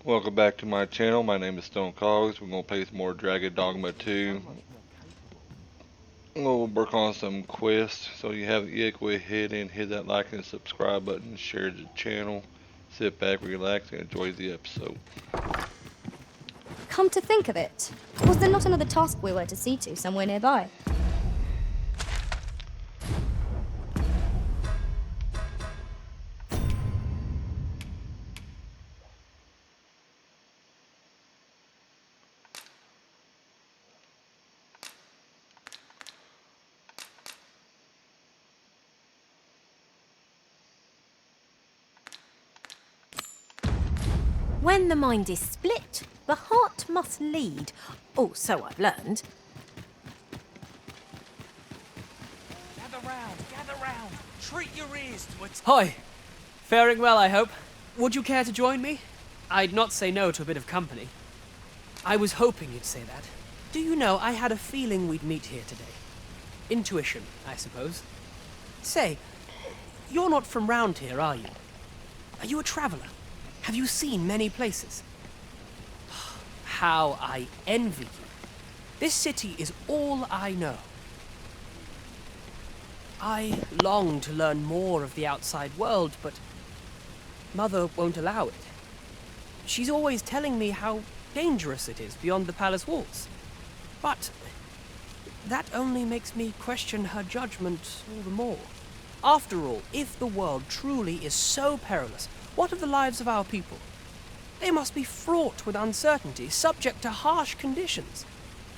Welcome back to my channel. My name is Stone Cogs. We're going to play some more Dragon Dogma 2. We'll work on some quests. So you have yet, go ahead and hit that like and subscribe button. Share the channel. Sit back, relax, and enjoy the episode. Come to think of it, was there not another task we were to see to somewhere nearby? When the mind is split, the heart must lead. Oh, so I've learned. Gather round. Treat your ears to it. Hi. Faring well, I hope. Would you care to join me? I'd not say no to a bit of company. I was hoping you'd say that. Do you know, I had a feeling we'd meet here today. Intuition, I suppose. Say, you're not from round here, are you? Are you a traveller? Have you seen many places? How I envy you. This city is all I know. I long to learn more of the outside world, but Mother won't allow it. She's always telling me how dangerous it is beyond the palace walls. But that only makes me question her judgment all the more. After all, if the world truly is so perilous, what of the lives of our people? They must be fraught with uncertainty, subject to harsh conditions.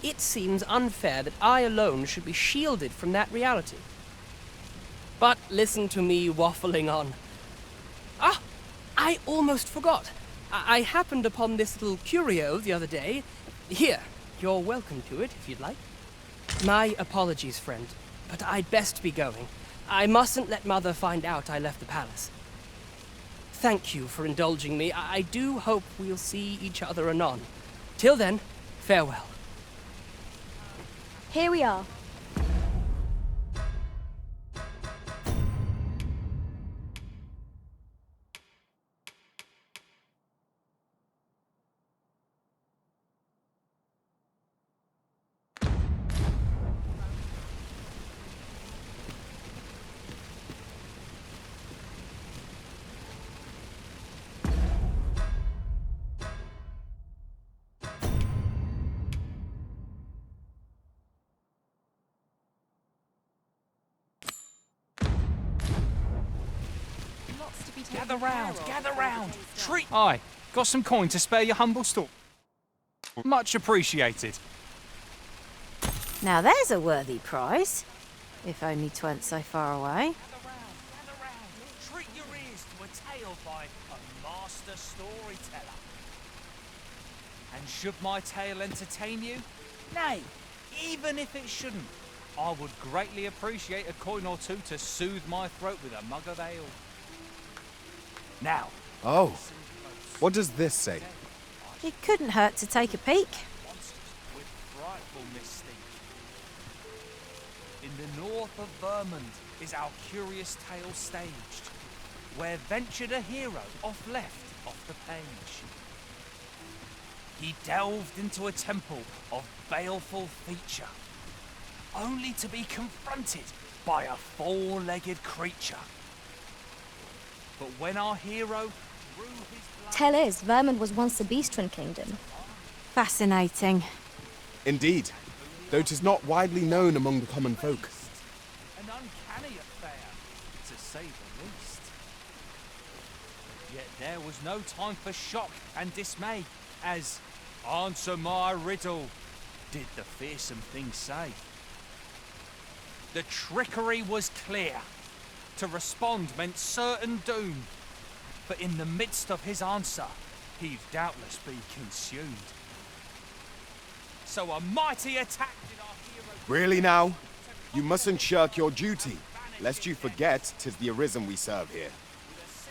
It seems unfair that I alone should be shielded from that reality. But listen to me waffling on. Ah, I almost forgot. I happened upon this little curio the other day. Here, you're welcome to it if you'd like. My apologies, friend, but I'd best be going. I mustn't let Mother find out I left the palace. Thank you for indulging me. I do hope we'll see each other anon. Till then, farewell. Here we are. Gather round. Treat. Aye, got some coin to spare your humble store. Much appreciated. Now there's a worthy prize. If only 'tweren't so far away. Gather round. Treat your ears to a tale by a master storyteller. And should my tale entertain you? Nay, even if it shouldn't, I would greatly appreciate a coin or two to soothe my throat with a mug of ale. Now, Oh, what does this say? It couldn't hurt to take a peek. with frightful mystique. In the north of Vermont is our curious tale staged, where ventured a hero off the page. He delved into a temple of baleful feature, only to be confronted by a four-legged creature. But when our hero drew his blood... Tell is, Vermont was once the Beastren Kingdom. Fascinating. Indeed, though 'tis not widely known among the common folk. An uncanny affair, to say the least. Yet there was no time for shock and dismay, as "Answer my riddle," did the fearsome thing say. The trickery was clear. To respond meant certain doom, for in the midst of his answer, he'd doubtless be consumed. So a mighty attack did our hero... Really now? You mustn't shirk your duty, lest you forget 'tis the Arisen we serve here.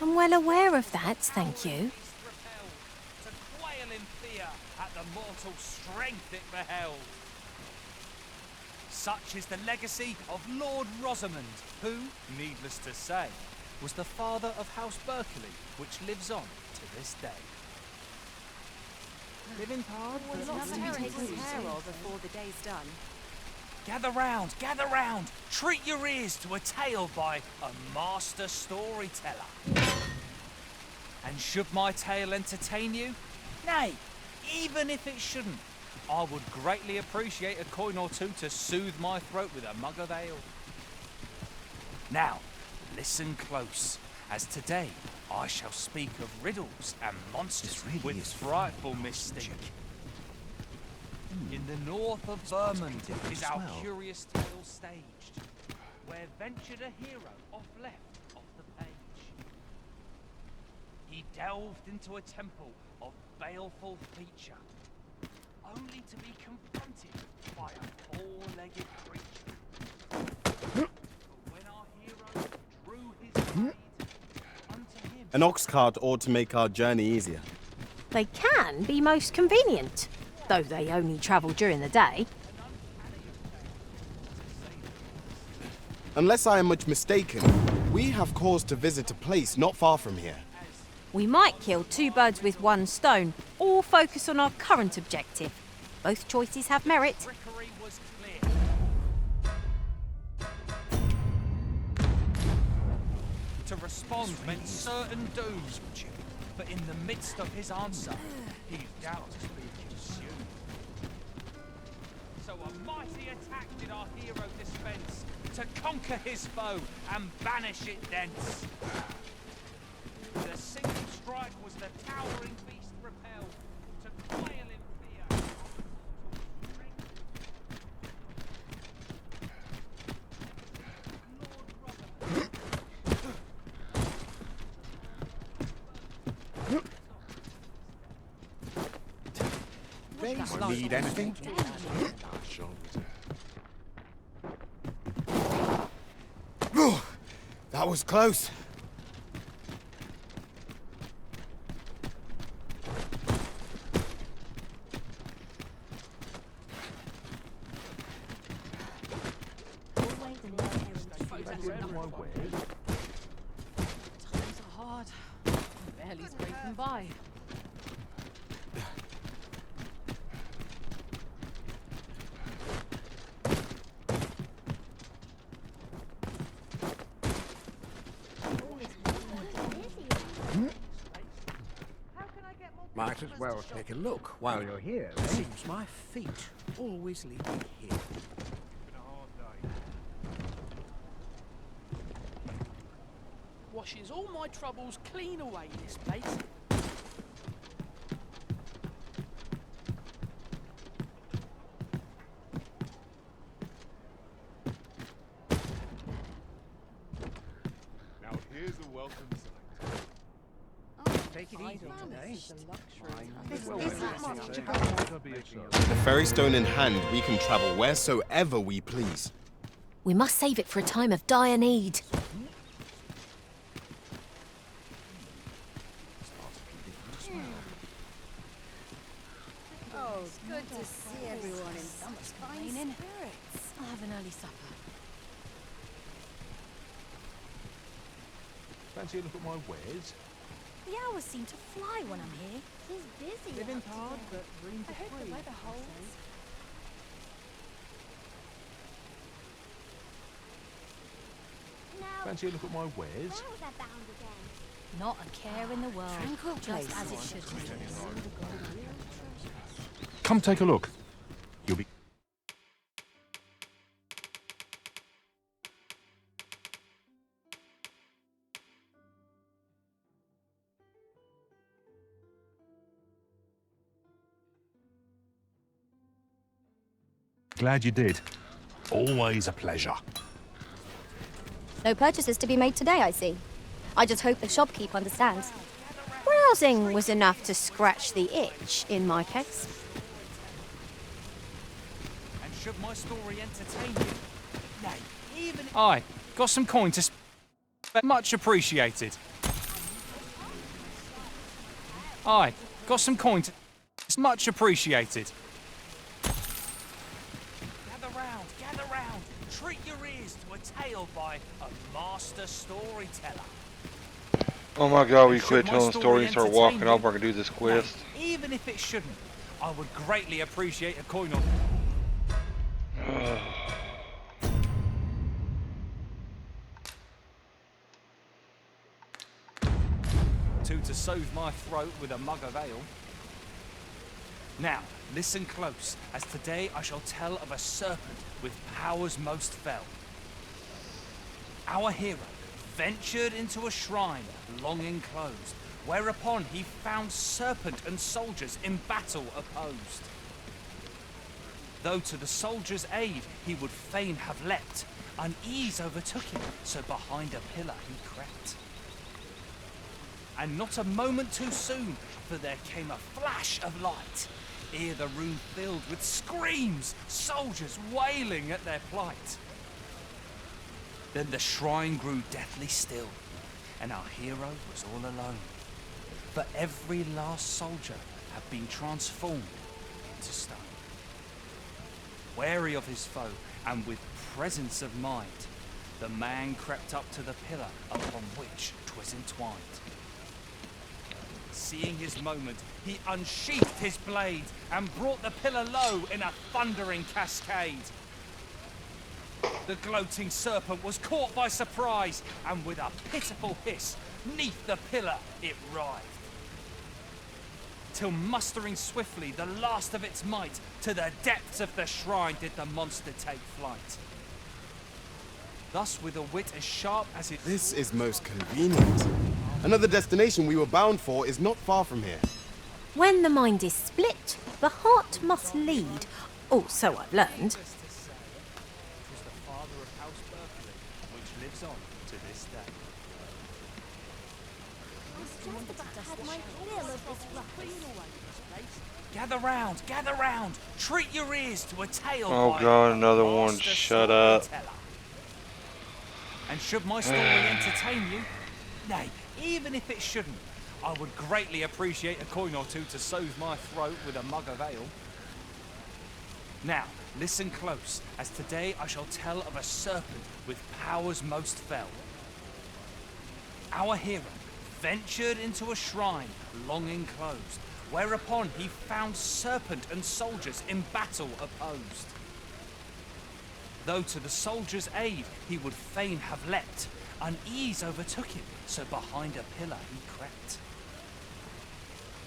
I'm well aware of that, thank you. To quail in fear at the mortal strength it beheld. Such is the legacy of Lord Rosamond, who, needless to say, was the father of House Berkeley, which lives on to this day. Living hard, but Lots to be taken care of before the day's done. Gather round, gather round. Treat your ears to a tale by a master storyteller. And should my tale entertain you? Nay, even if it shouldn't, I would greatly appreciate a coin or two to soothe my throat with a mug of ale. Now, listen close, as today I shall speak of riddles and monsters with frightful mystique. In the north of Vermont is our curious tale staged, where ventured a hero off the page. He delved into a temple of baleful feature, only to be confronted by a four-legged creature. But when our hero drew his blade unto him... An ox cart ought to make our journey easier. They can be most convenient, though they only travel during the day. Unless I am much mistaken, we have cause to visit a place not far from here. We might kill two birds with one stone, or focus on our current objective. Both choices have merit. Trickery was clear. To respond meant certain doom, but in the midst of his answer, he doubtless be consumed. So a mighty attack did our hero dispense, to conquer his foe and banish it thence. The single strike was the towering beast repelled, to quail in fear. Need anything? That was close. Times are hard. Barely scraping by. Might as well take a look while you're here. Seems my feet always lead me here. Washes all my troubles clean away, this place. Now here's a welcome sight. Take it easy today. The ferry stone in hand, we can travel wheresoever we please. We must save it for a time of dire need. Oh, good to see everyone in such fine spirits. I'll have an early supper. Fancy a look at my wares? The hours seem to fly when I'm here. He's busy. living hard, but dreams I are hope the free. weather holds. Now, Fancy a look at my wares? how was I bound again? Not a care in the world. Tranquil Just place. as it should be. Come take a look. You'll be... Glad you did. Always a pleasure. No purchases to be made today, I see. I just hope the shopkeep understands. Browsing was enough to scratch the itch, in my case. And should my story entertain you? Nay, even if... Aye, got some coin to spend. Much appreciated. Aye, got some coin to... It's much appreciated. Gather round. Treat your ears to a tale by a master storyteller. Oh my god, we Should quit my telling story stories, start entertain walking you? off, we're gonna do this Nay, quest. even if it shouldn't, I would greatly appreciate a coin or... two to soothe my throat with a mug of ale. Now, listen close, as today I shall tell of a serpent with powers most fell. Our hero ventured into a shrine long enclosed, whereupon he found serpent and soldiers in battle opposed. Though to the soldiers' aid he would fain have leapt, unease overtook him, so behind a pillar he crept. And not a moment too soon, for there came a flash of light, ere the room filled with screams, soldiers wailing at their plight. Then the shrine grew deathly still, and our hero was all alone, for every last soldier had been transformed into stone. Wary of his foe, and with presence of mind, the man crept up to the pillar upon which 'twas entwined. Seeing his moment, he unsheathed his blade and brought the pillar low in a thundering cascade. The gloating serpent was caught by surprise, and with a pitiful hiss, 'neath the pillar it writhed. Till mustering swiftly the last of its might, to the depths of the shrine did the monster take flight. Thus with a wit as sharp as it... This is most convenient. Another destination we were bound for is not far from here. When the mind is split, the heart must lead. Oh, so I've learned. Lives on to this day. Gather round, treat your ears to a tale. Oh god, another one, shut up. And should my story entertain you, nay, even if it shouldn't, I would greatly appreciate a coin or two to soothe my throat with a mug of ale. Now, listen close, as today I shall tell of a serpent with powers most fell. Our hero ventured into a shrine long enclosed, whereupon he found serpent and soldiers in battle opposed. Though to the soldiers' aid he would fain have leapt, unease overtook him, so behind a pillar he crept.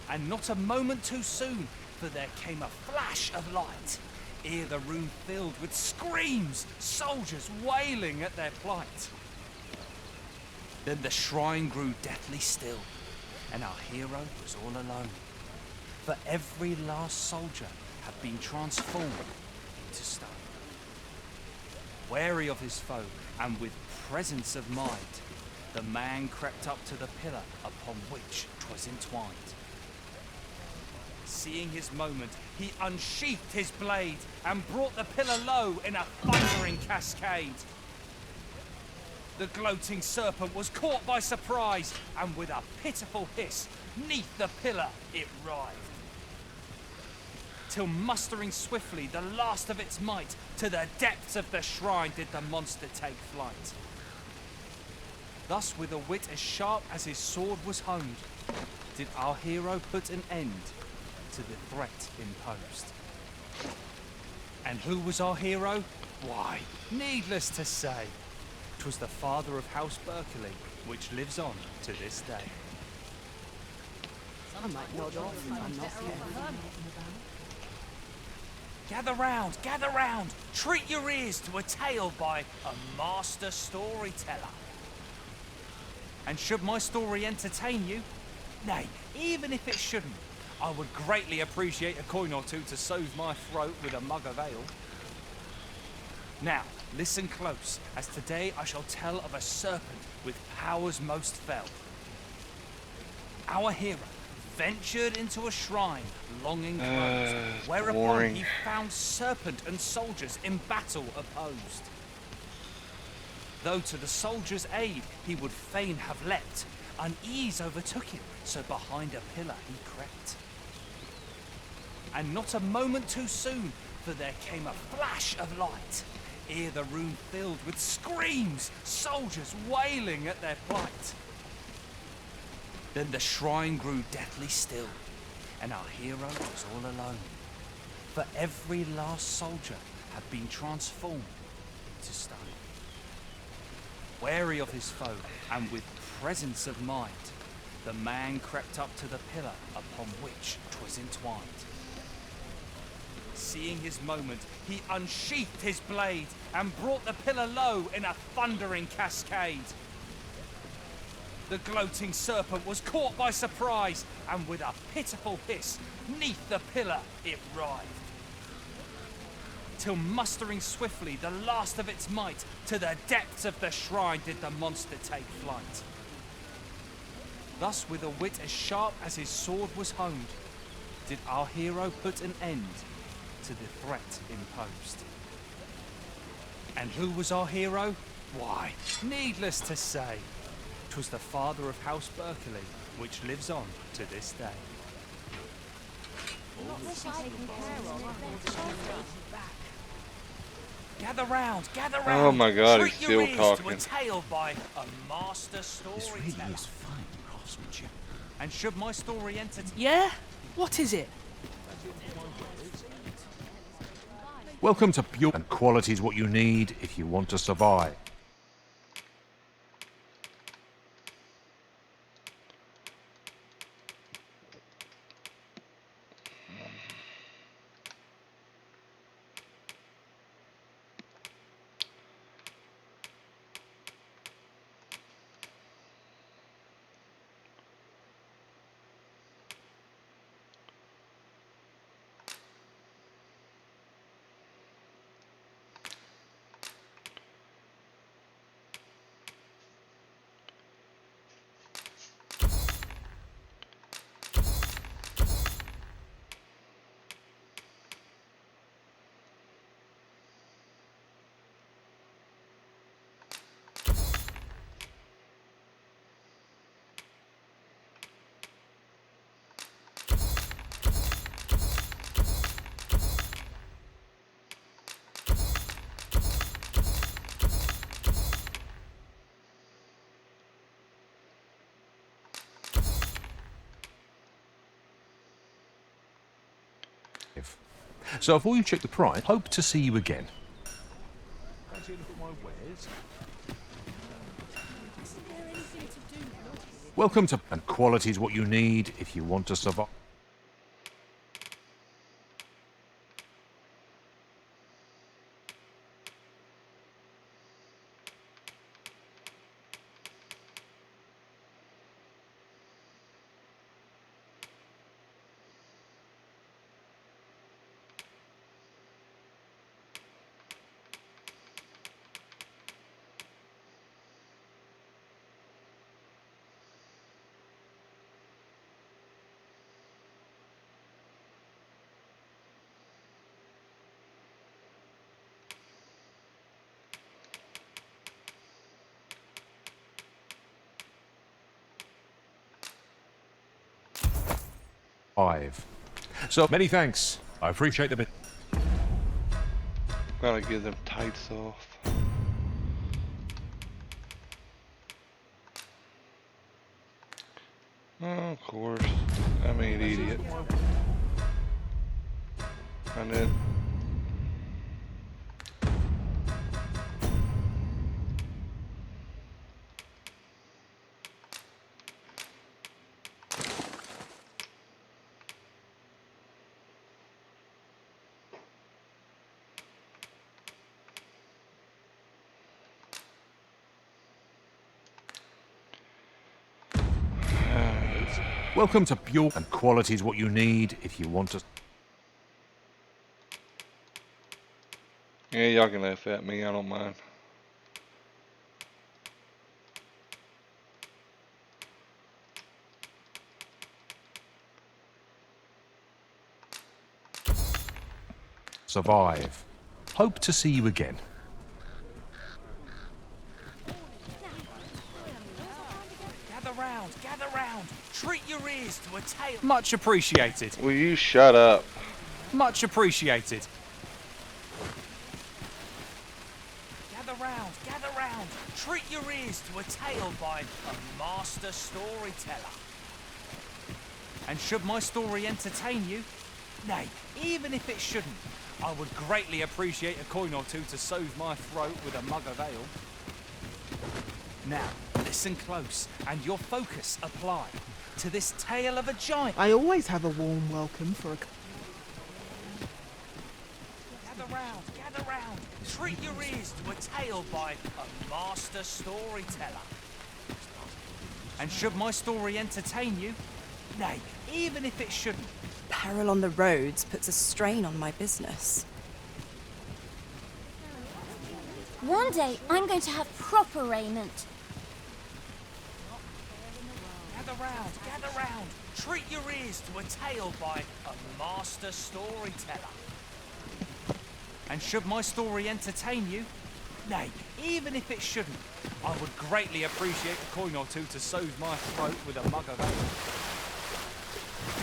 And not a moment too soon, for there came a flash of light, ere the room filled with screams, soldiers wailing at their plight. Then the shrine grew deathly still, and our hero was all alone, for every last soldier had been transformed into stone. Wary of his foe, and with presence of mind, the man crept up to the pillar upon which 'twas entwined. Seeing his moment, he unsheathed his blade and brought the pillar low in a thundering cascade. The gloating serpent was caught by surprise, and with a pitiful hiss, 'neath the pillar it writhed. Till mustering swiftly the last of its might, to the depths of the shrine did the monster take flight. Thus with a wit as sharp as his sword was honed, did our hero put an end to the threat imposed. And who was our hero? Why, needless to say, 'twas the father of House Berkeley, which lives on to this day. I might nod off if I'm not here. Gather round, treat your ears to a tale by a master storyteller. And should my story entertain you, nay, even if it shouldn't, I would greatly appreciate a coin or two to soothe my throat with a mug of ale. Now, listen close, as today I shall tell of a serpent with powers most fell. Our hero ventured into a shrine long enclosed, whereupon boring. he found serpent and soldiers in battle opposed. Though to the soldiers' aid he would fain have leapt, unease overtook him, so behind a pillar he crept. And not a moment too soon, for there came a flash of light, ere the room filled with screams, soldiers wailing at their plight. Then the shrine grew deathly still, and our hero was all alone. For every last soldier had been transformed into stone. Wary of his foe, and with presence of mind, the man crept up to the pillar upon which 'twas entwined. Seeing his moment, he unsheathed his blade and brought the pillar low in a thundering cascade. The gloating serpent was caught by surprise, and with a pitiful hiss, 'neath the pillar it writhed. Till mustering swiftly the last of its might, to the depths of the shrine did the monster take flight. Thus, with a wit as sharp as his sword was honed, did our hero put an end to the threat imposed. And who was our hero? Why, needless to say, 'twas the father of House Berkeley, which lives on to this day. Gather round, gather round. Oh my God, Treat he's your still ears talking. to a tale by a master This storyteller. really is fine craftsmanship. And should my story entertain... Yeah? What is it? Welcome to Pure, and quality is what you need if you want to survive. So before you check the price, hope to see you again. Welcome to, and quality is what you need if you want to survive. So many thanks. I appreciate the bit. Gotta get them tights off. Oh, of course. I mean, idiot. And then. Welcome to Pure, and quality is what you need if you want to. Yeah, y'all can laugh at me, I don't mind. Survive. Hope to see you again. Gather round. Treat your ears to a tale. Much appreciated. Will you shut up? Much appreciated. Gather round. Treat your ears to a tale by a master storyteller. And should my story entertain you, nay, even if it shouldn't, I would greatly appreciate a coin or two to soothe my throat with a mug of ale. Now, listen close, and your focus apply to this tale of a giant. I always have a warm welcome for a... Gather round, treat your ears to a tale by a master storyteller. And should my story entertain you, nay, even if it shouldn't, Peril on the roads puts a strain on my business. One day, I'm going to have proper raiment. gather round, treat your ears to a tale by a master storyteller. And should my story entertain you, nay, even if it shouldn't, I would greatly appreciate a coin or two to soothe my throat with a mug of ale.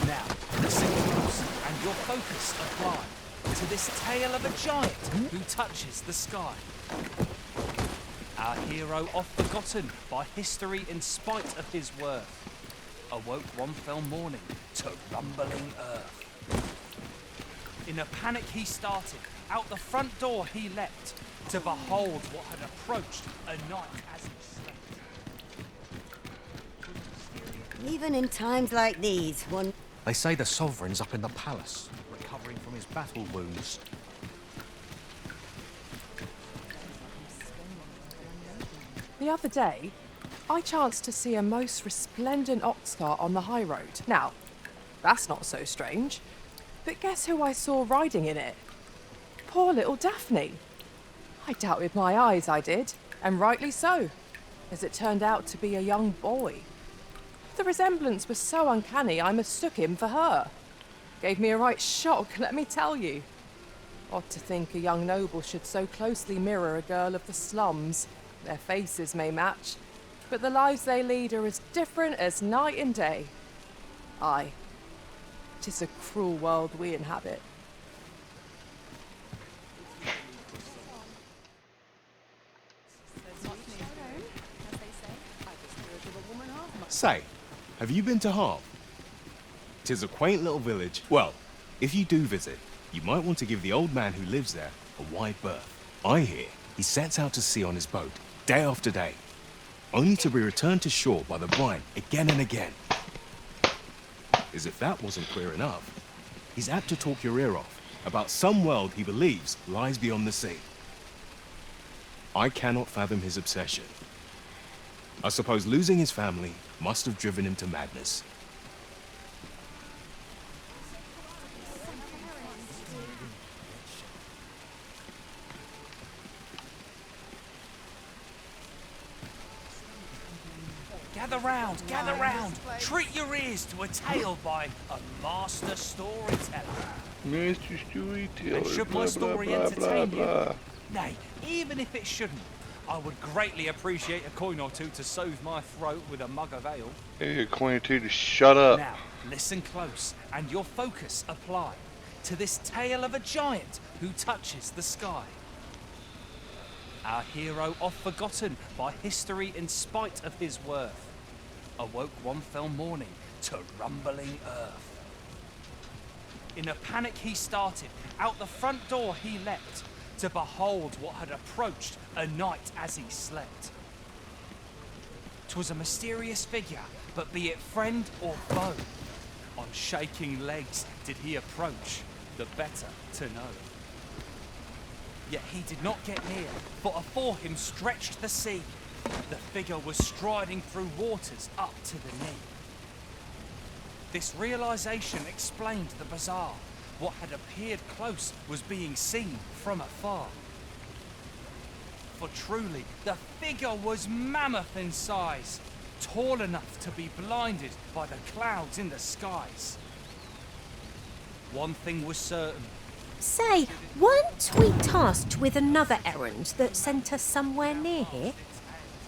Now, listen close, and your focus apply to this tale of a giant who touches the sky. Our hero, oft forgotten by history in spite of his worth, awoke one fell morning to rumbling earth. In a panic he started, out the front door he leapt, to behold what had approached a night as he slept. Even in times like these, one... They say the sovereign's up in the palace, recovering from his battle wounds. The other day, I chanced to see a most resplendent ox cart on the high road. Now, that's not so strange, but guess who I saw riding in it? Poor little Daphne. I doubted my eyes, I did, and rightly so, as it turned out to be a young boy. The resemblance was so uncanny, I mistook him for her. Gave me a right shock, let me tell you. Odd to think a young noble should so closely mirror a girl of the slums. Their faces may match, but the lives they lead are as different as night and day. Aye, 'tis a cruel world we inhabit. Say, have you been to Harv? 'Tis a quaint little village. Well, if you do visit, you might want to give the old man who lives there a wide berth. I hear he sets out to sea on his boat, day after day, only to be returned to shore by the brine again and again. As if that wasn't clear enough, he's apt to talk your ear off about some world he believes lies beyond the sea. I cannot fathom his obsession. I suppose losing his family must have driven him to madness. Gather round, treat your ears to a tale by a master storyteller. Mr. Storyteller, And should my story entertain you, nay, even if it shouldn't, I would greatly appreciate a coin or two to soothe my throat with a mug of ale. Hey, coin or two to shut up. Now, listen close, and your focus apply to this tale of a giant who touches the sky. Our hero, oft forgotten by history in spite of his worth, awoke one fell morning to rumbling earth. In a panic he started, out the front door he leapt, to behold what had approached a night as he slept. 'Twas a mysterious figure, but be it friend or foe, on shaking legs did he approach, the better to know. Yet he did not get near, for afore him stretched the sea. The figure was striding through waters up to the knee. This realization explained the bizarre. What had appeared close was being seen from afar. For truly, the figure was mammoth in size, tall enough to be blinded by the clouds in the skies. One thing was certain. Say, weren't we tasked with another errand that sent us somewhere near here?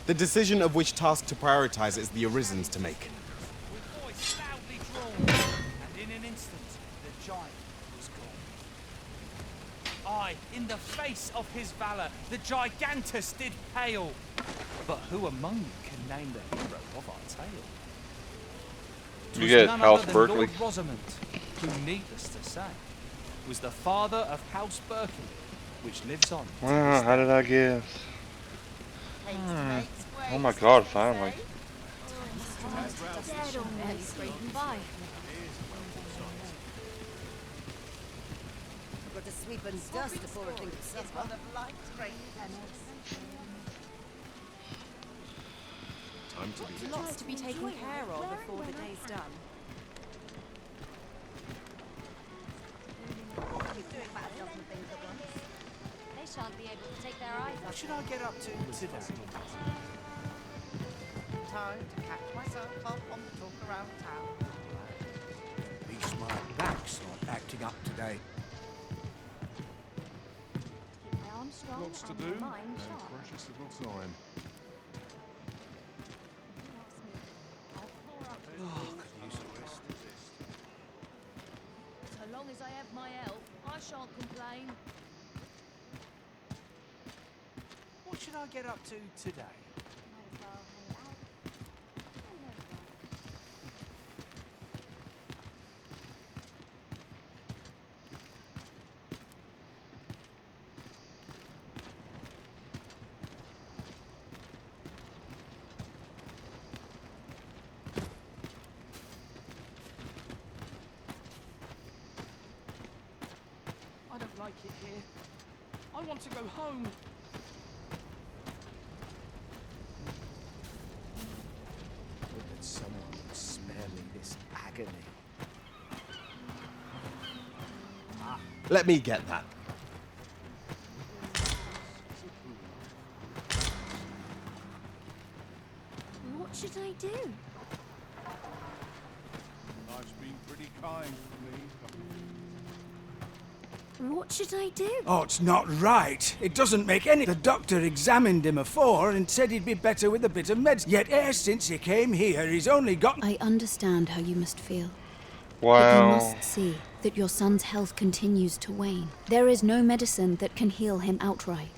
The decision of which task to prioritize is the Arisen's to make. With voice loudly drawn, and in an instant, the giant was gone. Aye, in the face of his valor, the gigantus did pale. But who among you can name the hero of our tale? You 'Twas get none House other than Berkeley. Lord Rosamond, who, needless to say, was the father of House Berkeley, which lives on. to Wow, this how day. did I guess? Oh my god, finally. Dead on barely scraping by. Got to sweep and dust before I think of supper. Time to be Lots to be taken care of before the day's done. They shan't be able to take their eyes What off. should I get up to today? Time to catch myself up on the talk around town. At least my back's not acting up today. Keep my arms strong Lots to and do, my mind and sharp. precious little time. Could use a rest. So long as I have my help, I shan't complain. What should I get up to today? I don't like it here. I want to go home. Hope that someone will spare me this agony. Let me get that. What should I do? Life's been pretty kind to me. What should I do? Oh, it's not right. It doesn't make any... The doctor examined him afore and said he'd be better with a bit of meds. Yet e'er since he came here, he's only got... I understand how you must feel. But you Wow. must see that your son's health continues to wane. There is no medicine that can heal him outright.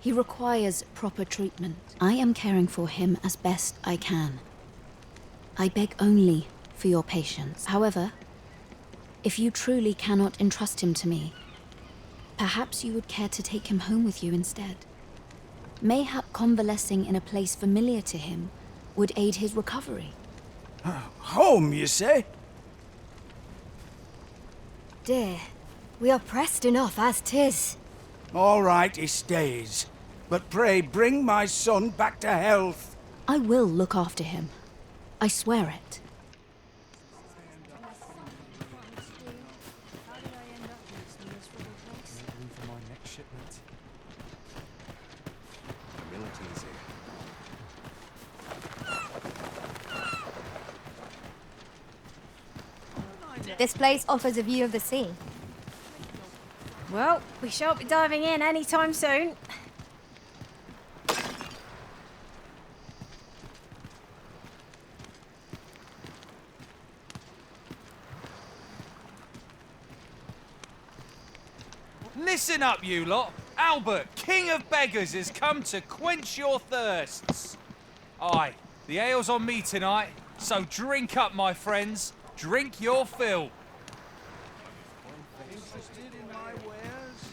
He requires proper treatment. I am caring for him as best I can. I beg only for your patience. However, if you truly cannot entrust him to me, perhaps you would care to take him home with you instead. Mayhap convalescing in a place familiar to him would aid his recovery. Home, you say? Dear, we are pressed enough as 'tis. All right, he stays. But pray, bring my son back to health. I will look after him. I swear it. For my next shipment. Humility's here. This place offers a view of the sea. Well, we shan't be diving in anytime soon. Listen up, you lot. Albert, King of Beggars, has come to quench your thirsts. Aye, the ale's on me tonight, so drink up, my friends. Drink your fill. Interested in my wares?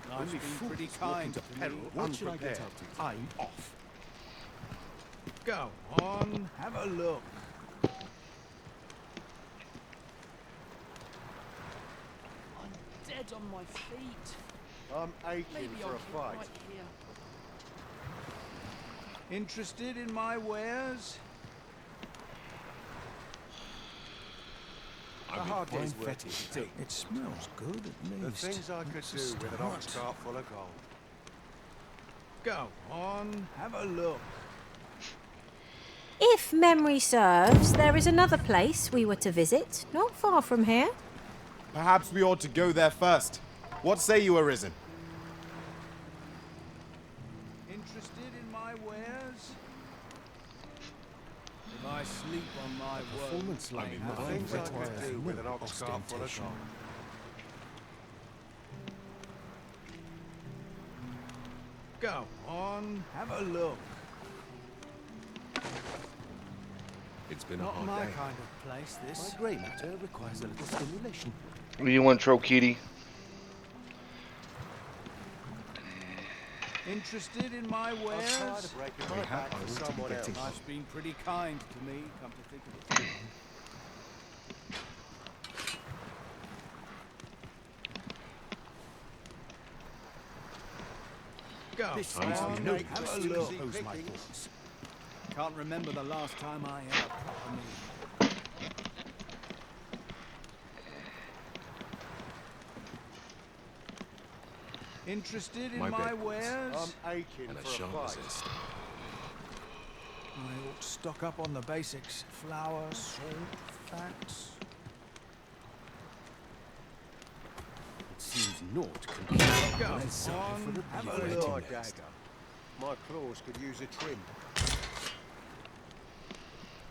Life's been pretty kind to peril. What should I get unprepared. up to? I'm off. Go on, have a look. I'm dead on my feet. I'm aching Maybe for I'll a keep fight. right here. Interested in my wares? I've A been hard day's fine work fetid is too. done. It smells good at least. The things I could It's a do with an ox start. cart full of gold. Go on, have a look. If memory serves, there is another place we were to visit, not far from here. Perhaps we ought to go there first. What say you, Arisen? Interested in my wares? If I sleep on my Performance like I mine have Things I requires could do no with an ox cart full of ostentation. gold. Go on, have a look. It's been a Not hard my day. kind of place, this. My grey matter requires a little stimulation. What do you want, Troll Kitty? Interested in my wares? I'm tired of breaking my back for someone else. Life's been pretty kind to me, come to think of it. Go This on, is have no a easy look. pickings. Can't remember the last time I had a proper meal. Interested in my wares? I'm aching And a for sharp a fight. resist. I ought to stock up on the basics. Flour, salt, fats. It seems naught can be Go a desire on, for have a a look. my dagger. My claws could use a trim.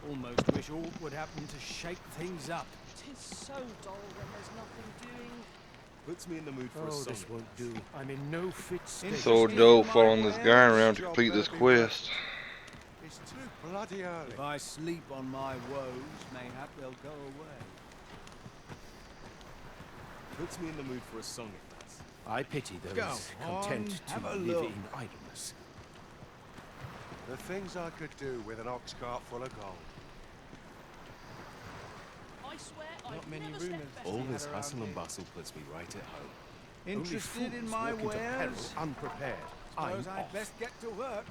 Almost wish aught would happen to shake things up. Tis so dull when there's nothing doing. Puts me in the mood for a Oh, song. this won't do. I'm in no fit state. So dope following this guy around to complete this quest. It's too bloody early. If I sleep on my woes, mayhap they'll go away. Puts me in the mood for a song it does. I pity those Go content on, have to a live look. in idleness. The things I could do with an ox cart full of gold. I swear Not I've many never rumours. slept better. All had this around hustle and here. bustle puts me right at home. Interested Only in fools my walk into peril wares? unprepared. I'm Suppose I'd off. best get to work.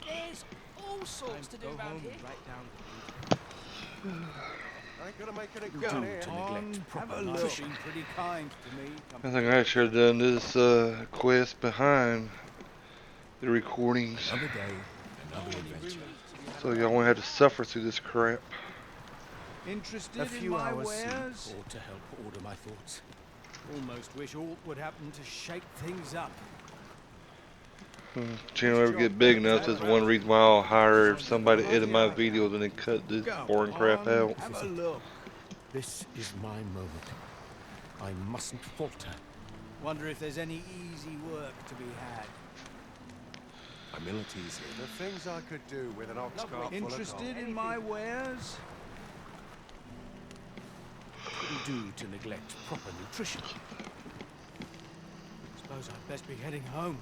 There's all sorts to do around here. I ain't gonna make any Go good here. on, have a look. Been pretty kind to me. I think I should have done this quest behind the recordings, Another day, another adventure. so y'all won't have to suffer through this crap. Interested A in few my hours wares? sleep ought to help order my thoughts. Almost wish aught would happen to shake things up. Channel ever get big enough, that's one reason why I'll hire somebody to edit my videos and then cut this boring crap out. Have a look. This is my moment. I mustn't falter. Wonder if there's any easy work to be had. Humility's here. The things I could do with an ox cart full of gold. Interested in my wares? Couldn't do to neglect proper nutrition. Suppose I'd best be heading home.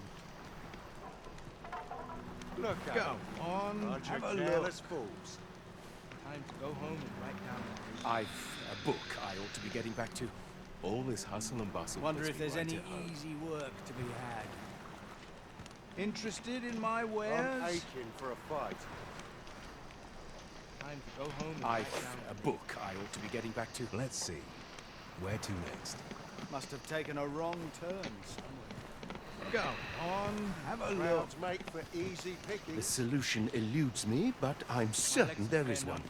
Look at Go 'em. on, Bunch have of a look. careless fools. Time to go home and write down. I've a book I ought to be getting back to. All this hustle and bustle Wonder puts if me there's right any at home. easy work to be had. Interested in my I'm wares? aching for a fight. Time to go home and I've write down. a book I ought to be getting back to. Let's see. Where to next? Must have taken a wrong turn somewhere. Go on, have a look. Crowds make for easy picking. The solution eludes me, but I'm certain there is one.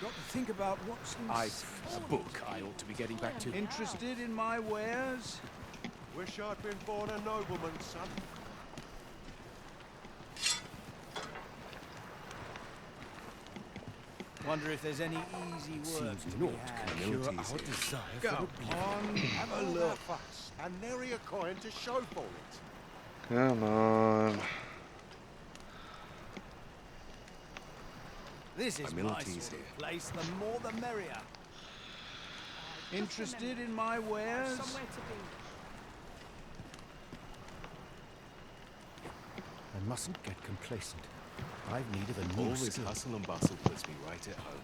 Got to think about what's in I've a book I ought to be getting back to. Interested in my wares? Wish I'd been born a nobleman, son. Wonder if there's any easy work Seems to be naught had. can cure Humility's our here. desire Go for oblivion. on, have a All look. that fuss, and nary a coin to show for it. Come on. This is my Humility's sort here. of place. The more the merrier. Interested in my wares? Somewhere to be. I mustn't get complacent. I've need of a All new this skill. hustle and bustle puts me right at home.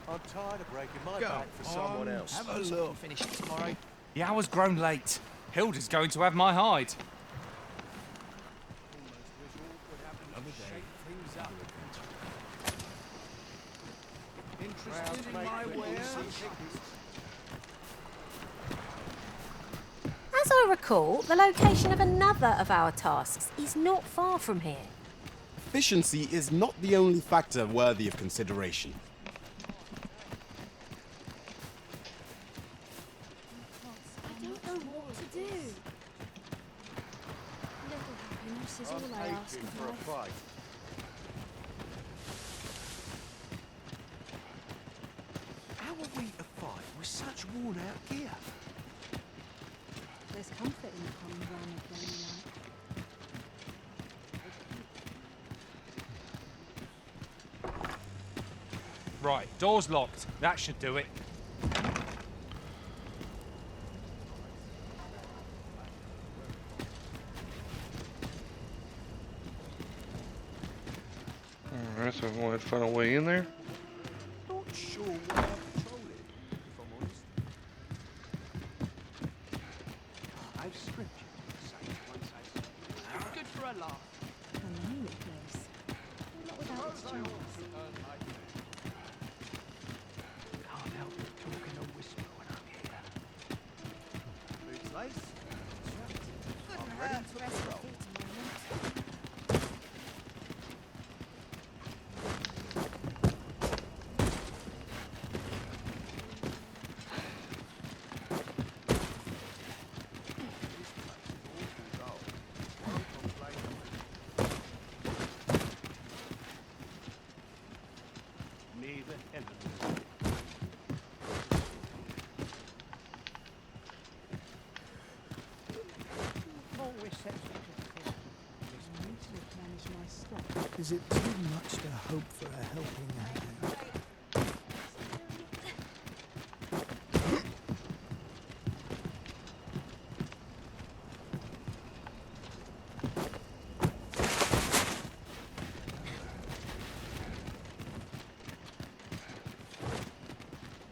I'm tired of breaking my Go back for someone on, else. have a look. Finish it tomorrow. The hour's grown late. Hilda's going to have my hide. Almost wish aught would happen to Another day, shake things up. another adventure. Interested in my wares? As I recall, the location of another of our tasks is not far from here. Efficiency is not the only factor worthy of consideration. I don't know what to do. Little happiness is all I ask Aching of for a life. fight. such worn-out gear? There's comfort in the common ground of daily life. Right, door's locked. That should do it. Alright, so I'm going to find a way in there. Not sure why I patrol it, if I'm honest. I've stripped you to the same once I see you. Good for a laugh. A lonely place. Not without its charms. Can't help but talk in a whisper when I'm here. Boots lace? Couldn't hurt to rest your feet a moment. Neither heaven. Always sets me to think. I need to replenish my stock. Is it too much to hope for a helping hand?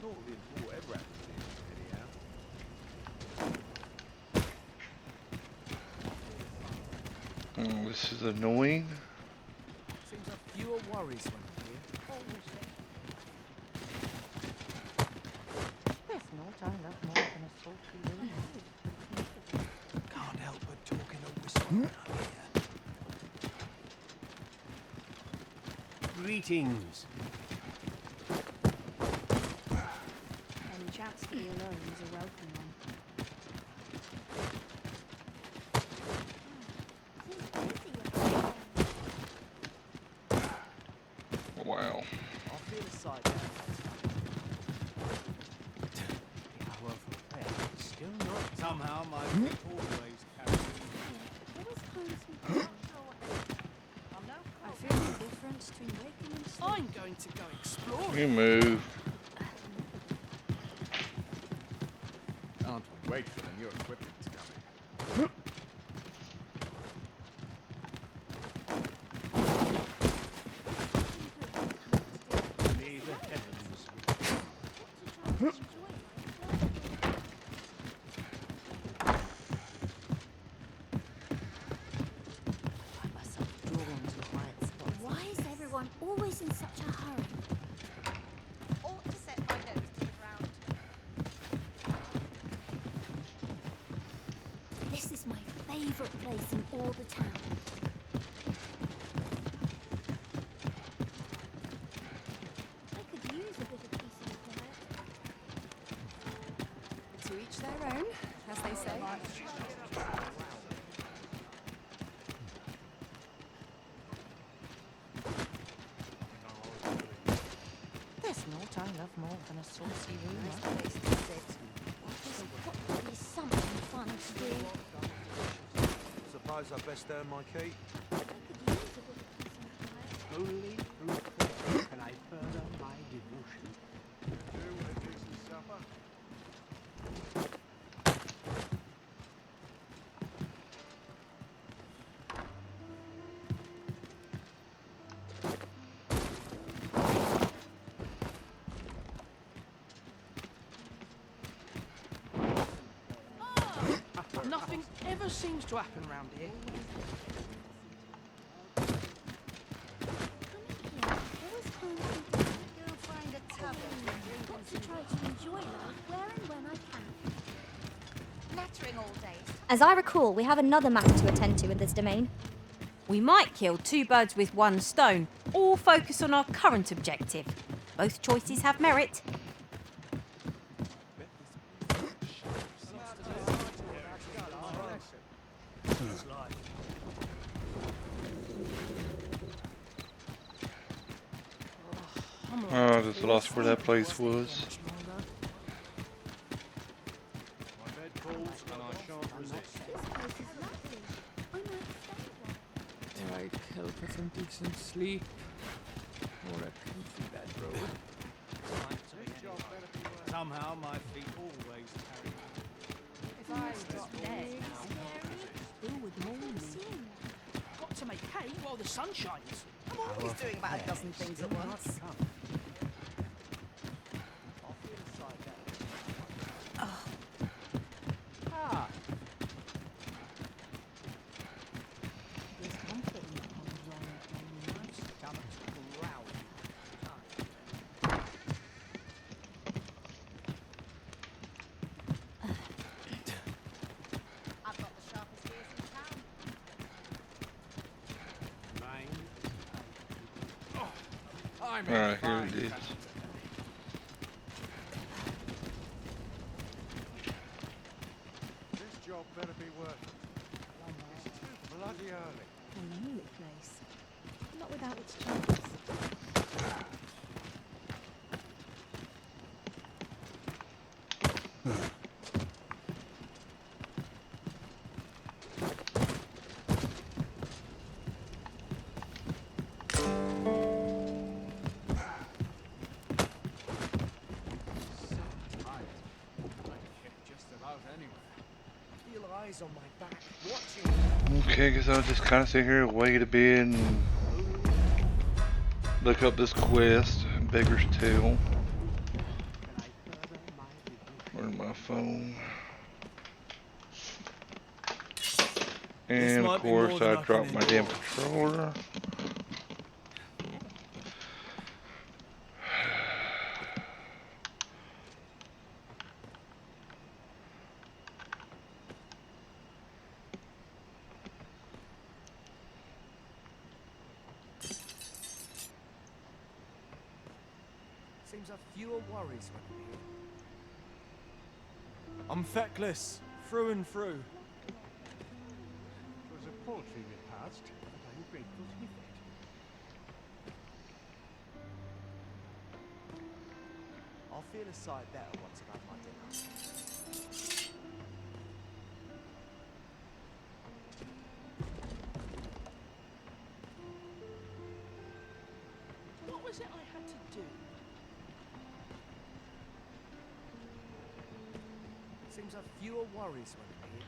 Not the war ever happened anyhow. Oh, this is annoying. Seems like fewer worries when I'm here. There's naught I love more than a sultry room. Can't help but talk in a whisper when I'm here. Greetings. Any chance to be alone is a welcome one. Wow. I'll feel a side down. However, still not. Somehow my feet always carry me. I feel the difference between waking and sleep. I'm going to go exploring. You move. Can't wait for the new equipment to come in. Neither heavens. Find myself drawn to quiet spots. Why is everyone always in such a hurry? Ought to set my nose to the ground. This is my favourite place in all the town. I could use a bit of peace and quiet. To each their own, as they say. There's naught I love more than a saucy room. Nice place to sit. There's got to be something fun to do. Suppose I best earn my keep. I could use a bit of peace and quiet. Only through prayer can I further my devotion. Do a decent supper. Nothing ever seems to happen around here. Go find a tavern and drink Want to try to enjoy life where and when I can. nattering all day. As I recall, we have another matter to attend to in this domain. We might kill two birds with one stone, or focus on our current objective. Both choices have merit. Oh, I just lost where that place was. and I shan't resist. Do I kill for some decent sleep? Or a comfy bedroom? Somehow my feet always carry me. If I drop dead now, who would mourn me? Got to make hay while the sun shines. I'm always doing about a dozen things at once. Ah, There's comfort in the pond where my stomach's growling. I've got the sharpest ears in town. Alright, here it is. This job better be worth it. It's too bloody early. A lonely place. Not without its charms. Just about anywhere. Feel eyes on my back, watching. Okay, guess I'll just kind of sit here, wait a bit, and look up this quest, Beggar's Tale. Where's my phone? And of course, I dropped my damn controller. Seems I've fewer worries when I'm here. I'm feckless, through and through. It was a paltry repast, but I'm grateful to be fed. I'll feel a sight better once I've had my dinner. What was it I had to do? Seems I've fewer worries when I'm here.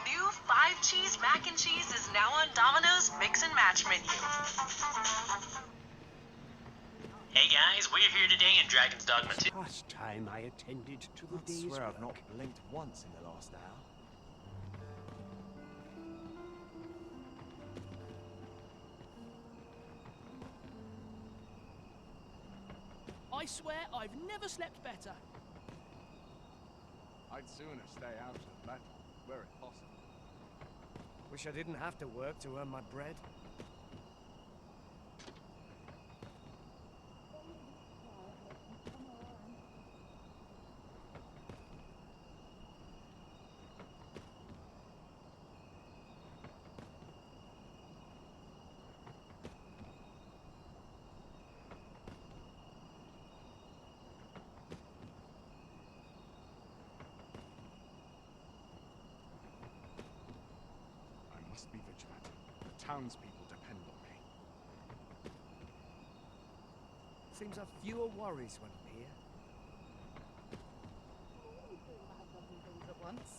New 5-cheese mac and cheese is now on Domino's Mix and Match menu. Hey guys, we're here today in Dragon's Dogma 2. Last time I attended to the I day's swear work. I've not blinked once in the last hour. I swear I've never slept better. I'd sooner stay out of battle, were it possible. Wish I didn't have to work to earn my bread. I must be vigilant. The townspeople depend on me. Seems I've fewer worries when I'm here. Things at once.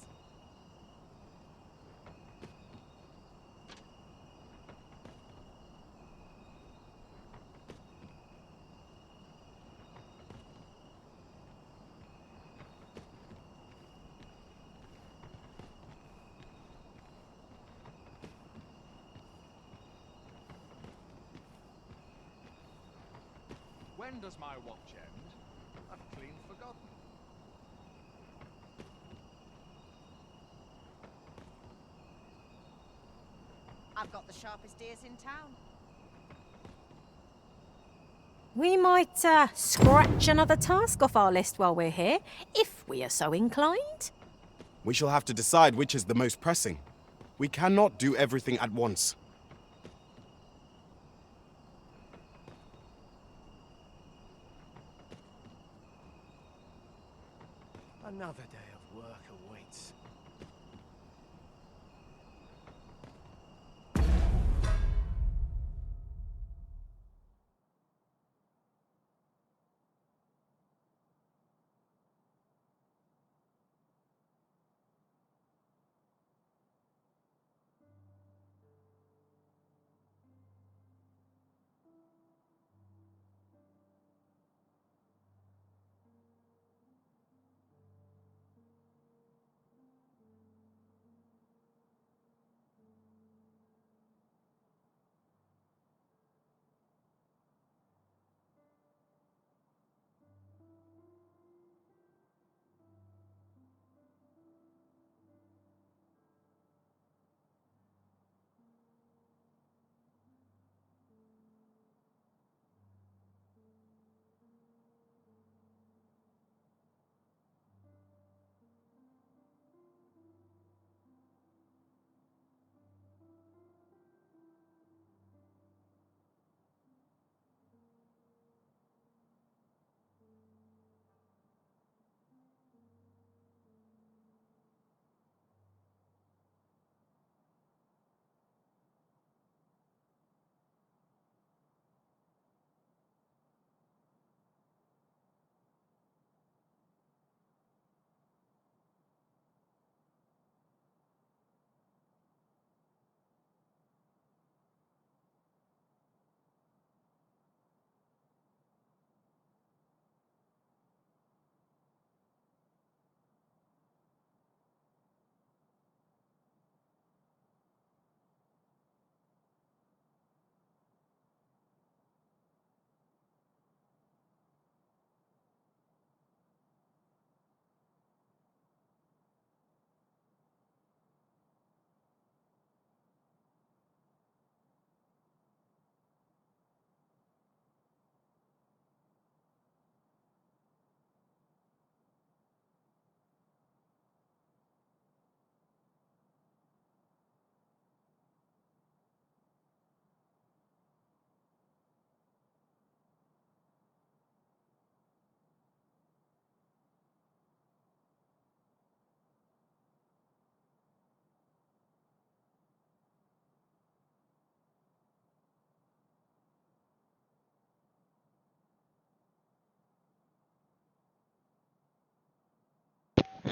When does my watch end? I've clean forgotten. I've got the sharpest ears in town. We might scratch another task off our list while we're here, if we are so inclined. We shall have to decide which is the most pressing. We cannot do everything at once. Another day of work awaits.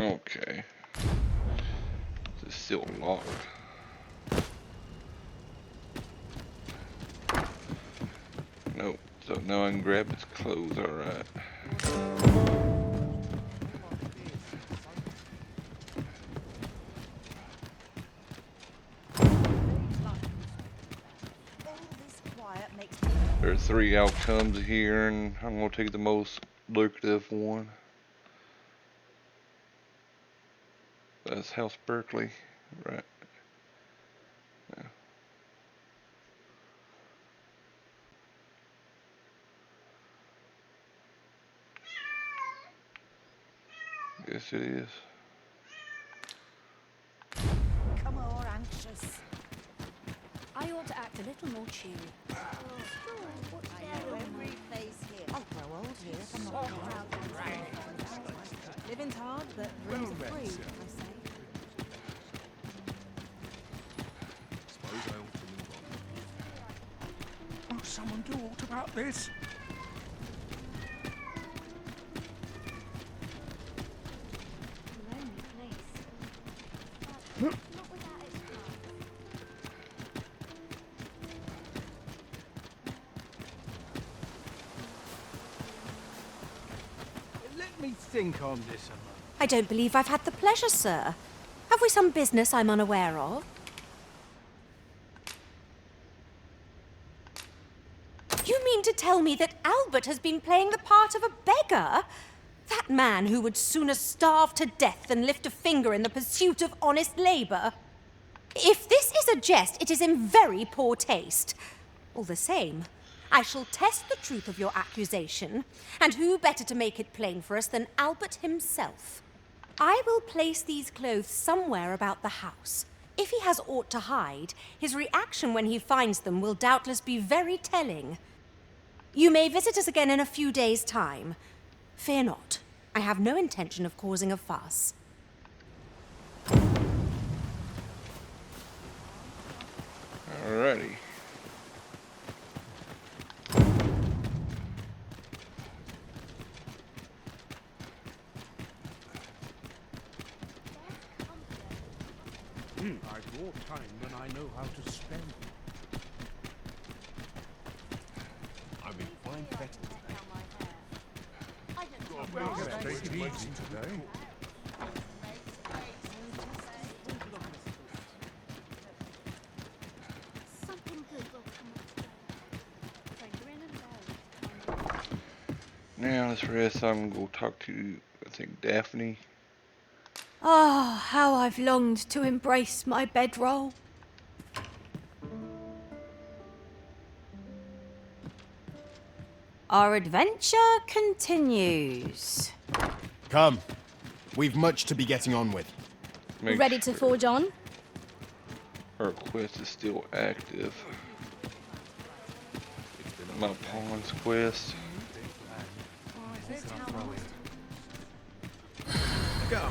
Okay. It's still locked. Nope. So now I can grab his clothes, alright. There are 3 outcomes here, and I'm going to take the most lucrative one. That's House Berkeley, right? Yeah. Guess it is. Come on, anxious. I ought to act a little more cheery. I know every place here. I'll grow old here if I'm not proud. Living's hard, but rooms are free, I say. Suppose I ought to move on. Won't someone do aught about this? Lonely place. But not without its charm. Let me think on this a moment. I don't believe I've had the pleasure, sir. Have we some business I'm unaware of? You mean to tell me that Albert has been playing the part of a beggar? That man who would sooner starve to death than lift a finger in the pursuit of honest labour? If this is a jest, it is in very poor taste. All the same, I shall test the truth of your accusation, and who better to make it plain for us than Albert himself? I will place these clothes somewhere about the house. If he has aught to hide, his reaction when he finds them will doubtless be very telling. You may visit us again in a few days' time. Fear not. I have no intention of causing a fuss. Alrighty. I've more time than I know how to spend. I'm in fine fettle today. Well, take it easy today. Something good will come up. So grin and bear it. Now let's rest. I'm gonna go talk to, I think, Daphne. Ah, how I've longed to embrace my bedroll. Our adventure continues. Come. We've much to be getting on with. Ready to forge on? Her quest is still active. My pawn's quest. Go.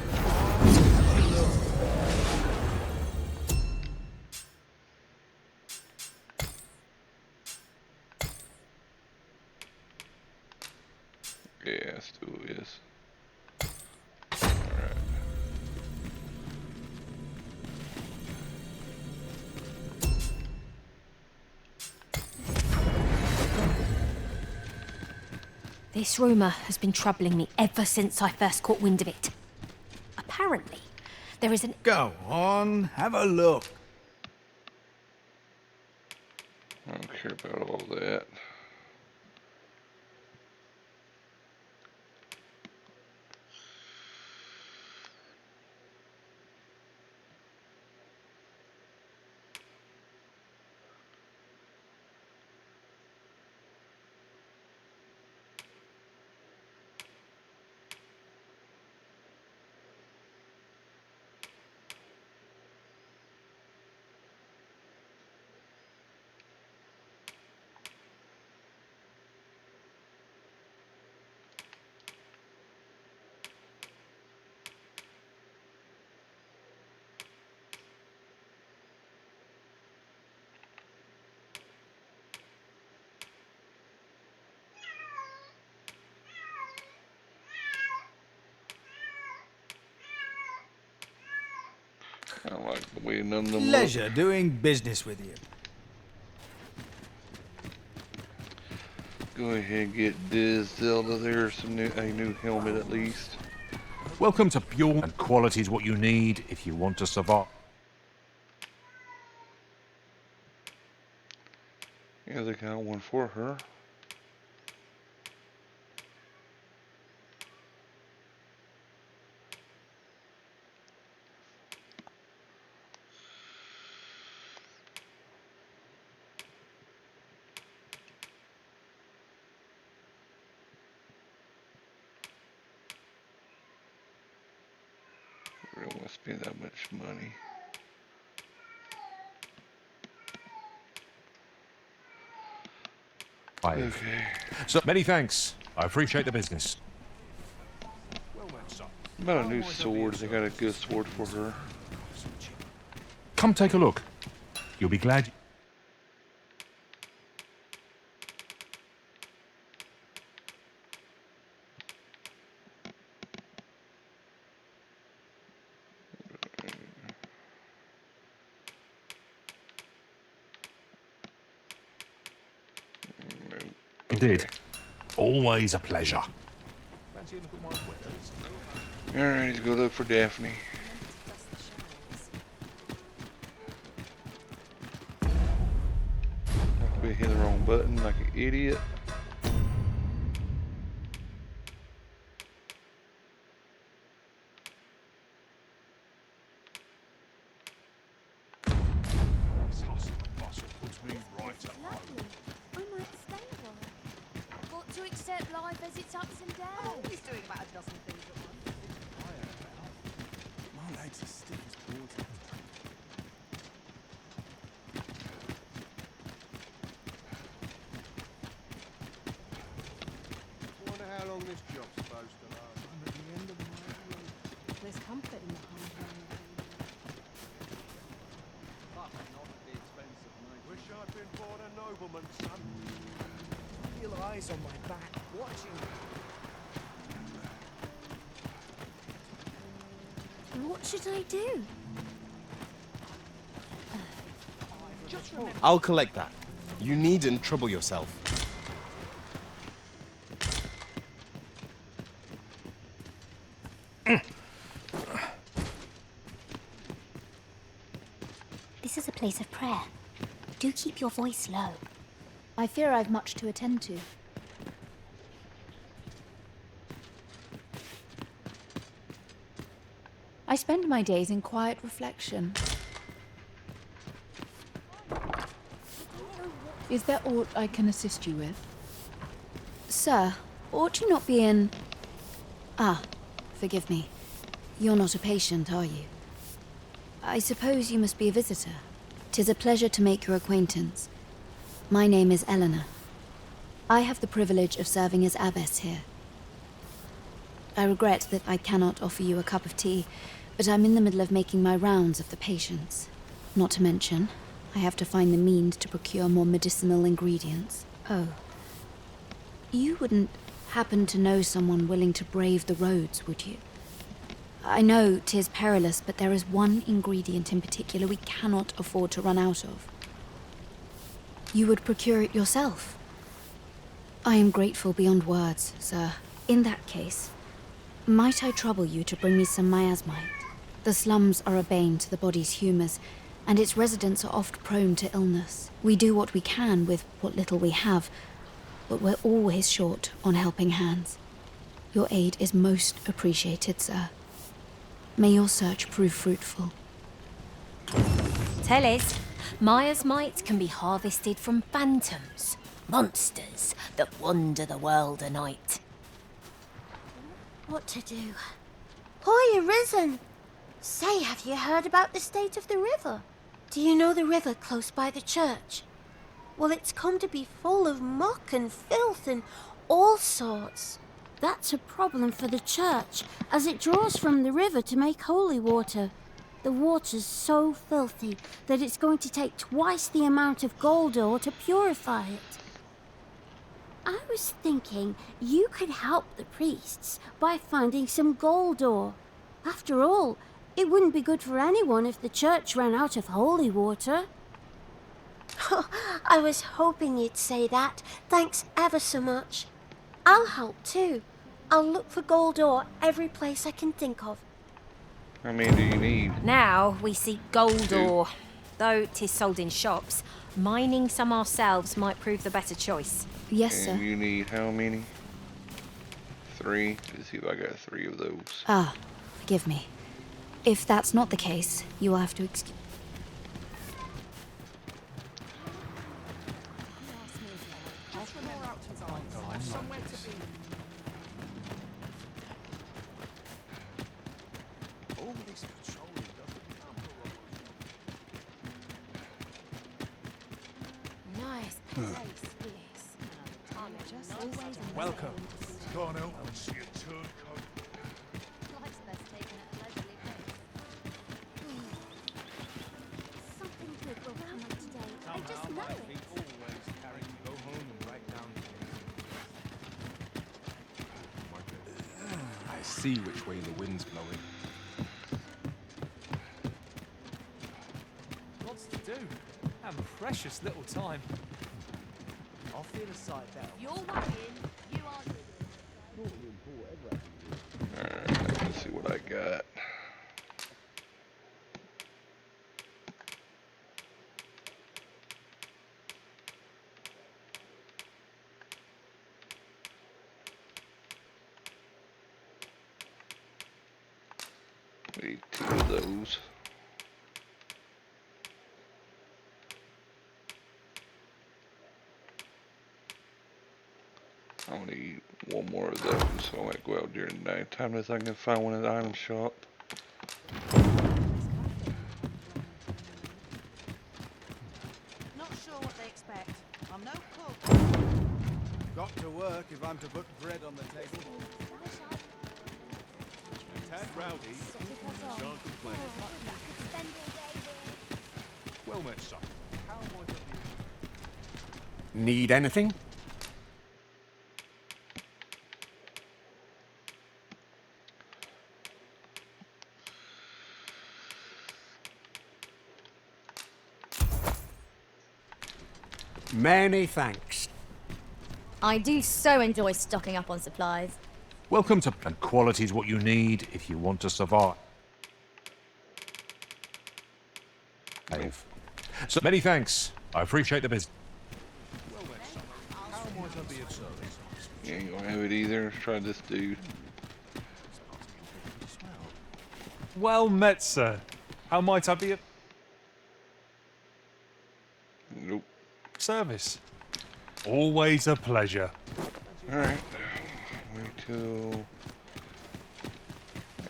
Yeah, still is. Alright. This rumour has been troubling me ever since I first caught wind of it. Apparently, there is an... Go on, have a look. I don't care about all that. I like the way none of them Pleasure look. doing business with you. Go ahead and get this Zelda there, a new helmet at least. Welcome to Pure, and quality is what you need if you want to survive. Yeah, they got one for her. I don't want to spend that much money. Okay. So many thanks. I appreciate the business. About a new sword. They got a good sword for her. Come take a look. You'll be glad. You did. Always a pleasure. Alright, let's go look for Daphne. We hit the wrong button like an idiot. Got to accept life as its ups and downs. He's doing about a dozen things at once. My legs are stiff as boards. Wonder how long this job's supposed to last. eyes on my back, watching me. What should I do? I'll collect that. You needn't trouble yourself. This is a place of prayer. Do keep your voice low. I fear I've much to attend to. I spend my days in quiet reflection. Is there aught I can assist you with? Sir, ought you not be in... Ah, forgive me. You're not a patient, are you? I suppose you must be a visitor. 'Tis a pleasure to make your acquaintance. My name is Eleanor. I have the privilege of serving as abbess here. I regret that I cannot offer you a cup of tea, but I'm in the middle of making my rounds of the patients. Not to mention, I have to find the means to procure more medicinal ingredients. Oh. You wouldn't happen to know someone willing to brave the roads, would you? I know 'tis perilous, but there is one ingredient in particular we cannot afford to run out of. You would procure it yourself? I am grateful beyond words, sir. In that case, might I trouble you to bring me some miasmite? The slums are a bane to the body's humours, and its residents are oft prone to illness. We do what we can with what little we have, but we're always short on helping hands. Your aid is most appreciated, sir. May your search prove fruitful. Tellers, miasmite can be harvested from phantoms, monsters that wander the world a night. What to do? Hoy, Arisen! Say, have you heard about the state of the river? Do you know the river close by the church? Well, it's come to be full of muck and filth and all sorts. That's a problem for the church, as it draws from the river to make holy water. The water's so filthy that it's going to take twice the amount of gold ore to purify it. I was thinking you could help the priests by finding some gold ore. After all, it wouldn't be good for anyone if the church ran out of holy water. I was hoping you'd say that. Thanks ever so much. I'll help too. I'll look for gold ore every place I can think of. How many do you need? Now we seek gold ore. Though 'tis sold in shops, mining some ourselves might prove the better choice. Yes, And sir. you need how many? 3? Let's see if I got 3 of those. Ah, forgive me. If that's not the case, you will have to excuse... Nice place, yes. Welcome. Can't help but see a turncoat. Life's best taken at a leisurely pace. Something good will come up today. I just know it. Go home and write down. I see which way the wind's blowing. Lots to do. And precious little time. I'll feel a sight better. You're worrying. You are Alright, let's see what I got. Need 2 of those. I'm gonna need 1 more of those, so I might go out during nighttime as I can find one in the item shop. Not sure what they expect. I'm no cook. Got to work if I'm to put bread on the table. Tad rowdy, shan't complain. Well met, son. Need anything? Many thanks. I do so enjoy stocking up on supplies. Welcome to... And quality's what you need if you want to survive. So many thanks. I appreciate the business. You ain't gonna have it either. Let's try this dude. Well met, sir. How might I be of Nope. service? Always a pleasure. Alright. Wait till...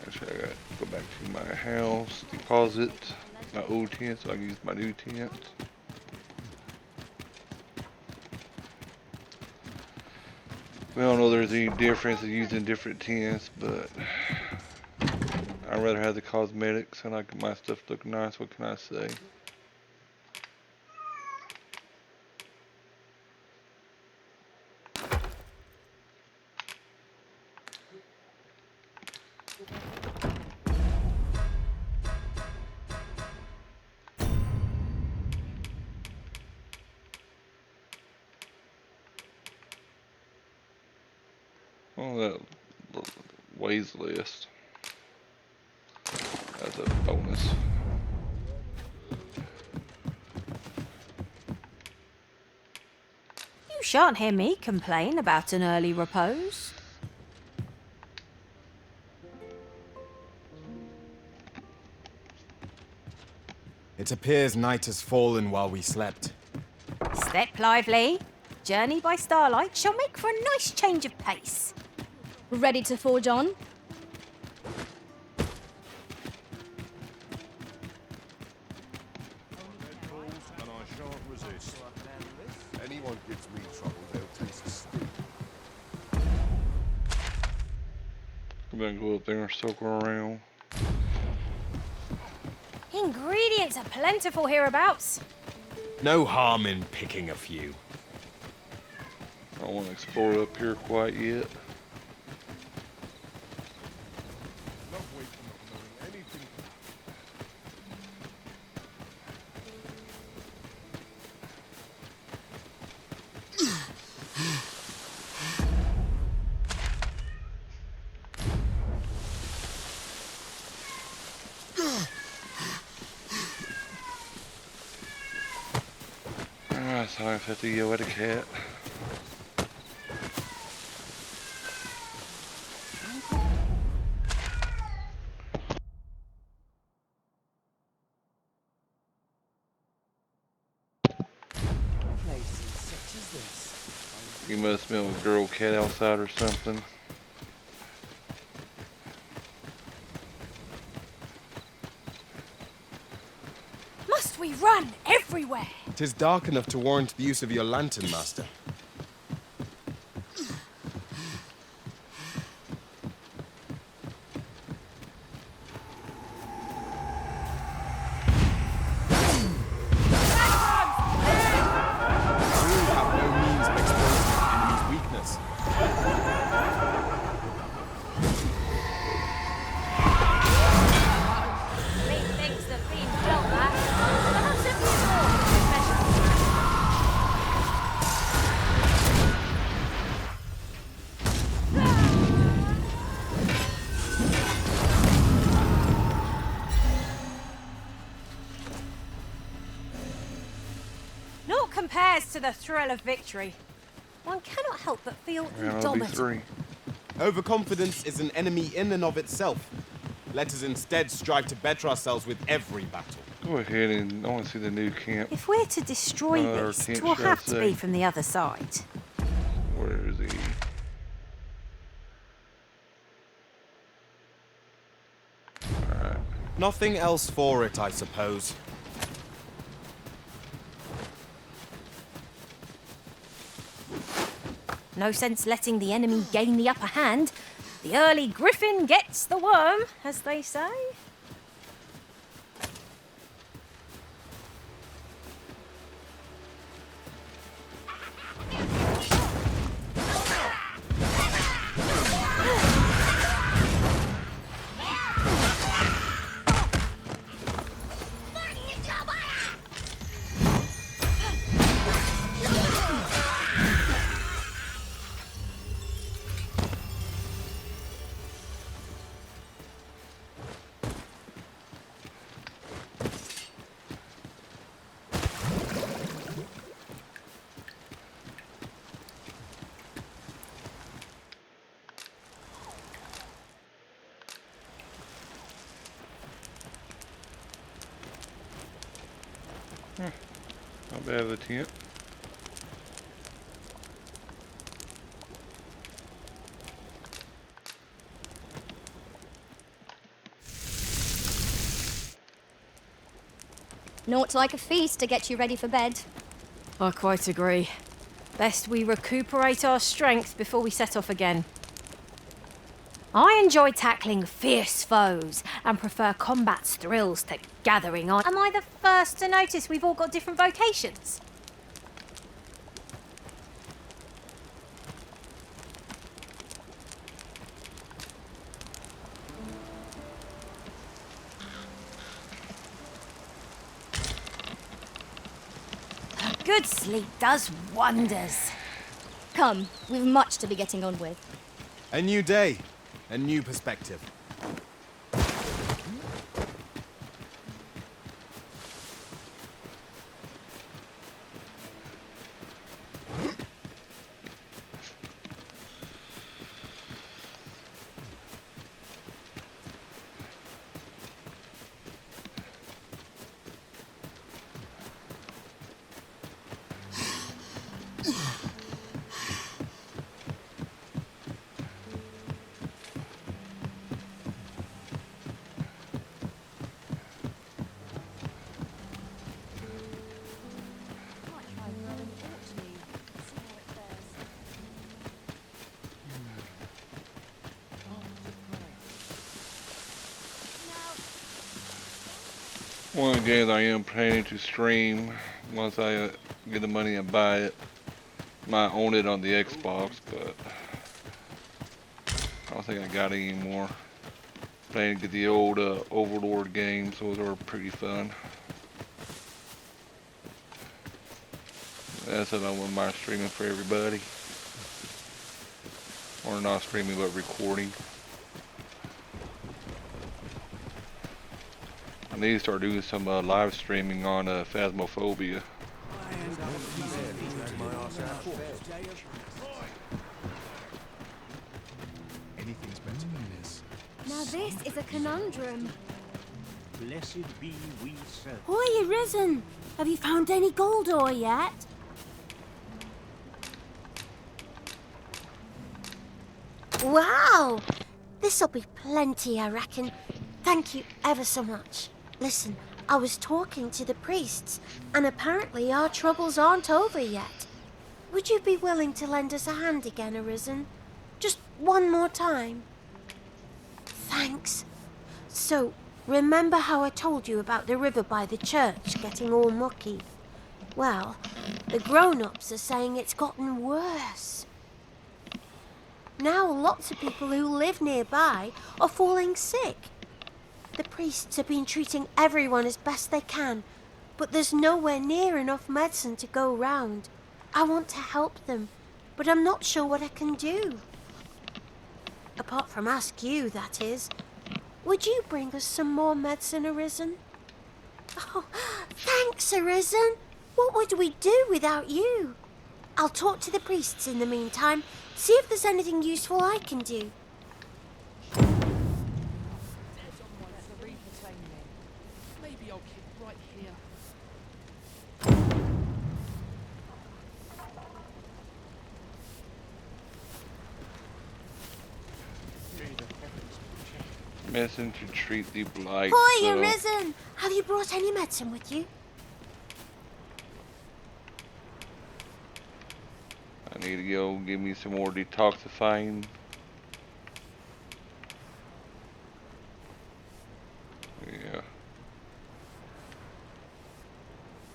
Actually, I gotta go back to my house, deposit my old tent so I can use my new tent. We don't know there's any difference in using different tents, but I'd rather have the cosmetics and I get my stuff look nice. What can I say? Oh, that weighs list. That's a bonus. You shan't hear me complain about an early repose. It appears night has fallen while we slept. Step lively. Journey by starlight shall make for a nice change of pace. Ready to forge on? And I shan't resist. Anyone gives me trouble, they'll taste the steam. I'm gonna go up there and circle around. Ingredients are plentiful hereabouts. No harm in picking a few. I don't want to explore up here quite yet. So I have to yell at a cat. You must smell a girl cat outside or something. Must we run everywhere? 'Tis dark enough to warrant the use of your lantern, Master. Methinks the fiend felt that. Perhaps a few more confessions. Naught compares to the thrill of victory. One cannot help but feel indomitable. Overconfidence is an enemy in and of itself. Let us instead strive to better ourselves with every battle. Go ahead and I want to see the new camp. If we're to destroy this, it will have to be from the other side. Where is he? Nothing else for it, I suppose. No sense letting the enemy gain the upper hand. The early griffin gets the worm, as they say. Not bad of a tent. Naught like a feast to get you ready for bed. I quite agree. Best we recuperate our strength before we set off again. I enjoy tackling fierce foes and prefer combat's thrills to gathering on. Am I the first to notice we've all got different vocations? A good sleep does wonders. Come, we've much to be getting on with. A new day, a new perspective. One of the games I am planning to stream once I get the money and buy it. Might own it on the Xbox, but I don't think I got it anymore. Planning to get the old Overlord games. Those are pretty fun. That's what I want my streaming for everybody. Or not streaming, but recording. I need to start doing some live streaming on Phasmophobia. Anything's better than this. Now this is a conundrum. Blessed be we serve. Hoy, Risen! Have you found any gold ore yet? Wow! This'll be plenty, I reckon. Thank you ever so much. Listen, I was talking to the priests, and apparently our troubles aren't over yet. Would you be willing to lend us a hand again, Arisen? Just one more time? Thanks. So, remember how I told you about the river by the church getting all mucky? Well, the grown-ups are saying it's gotten worse. Now lots of people who live nearby are falling sick. The priests have been treating everyone as best they can, but there's nowhere near enough medicine to go round. I want to help them, but I'm not sure what I can do. Apart from ask you, that is. Would you bring us some more medicine, Arisen? Oh, thanks, Arisen. What would we do without you? I'll talk to the priests in the meantime, see if there's anything useful I can do. Maybe I'll keep right here. Medicine to treat the blight. Hoy, so Arisen! Have you brought any medicine with you? I need to go give me some more detoxifying. Yeah.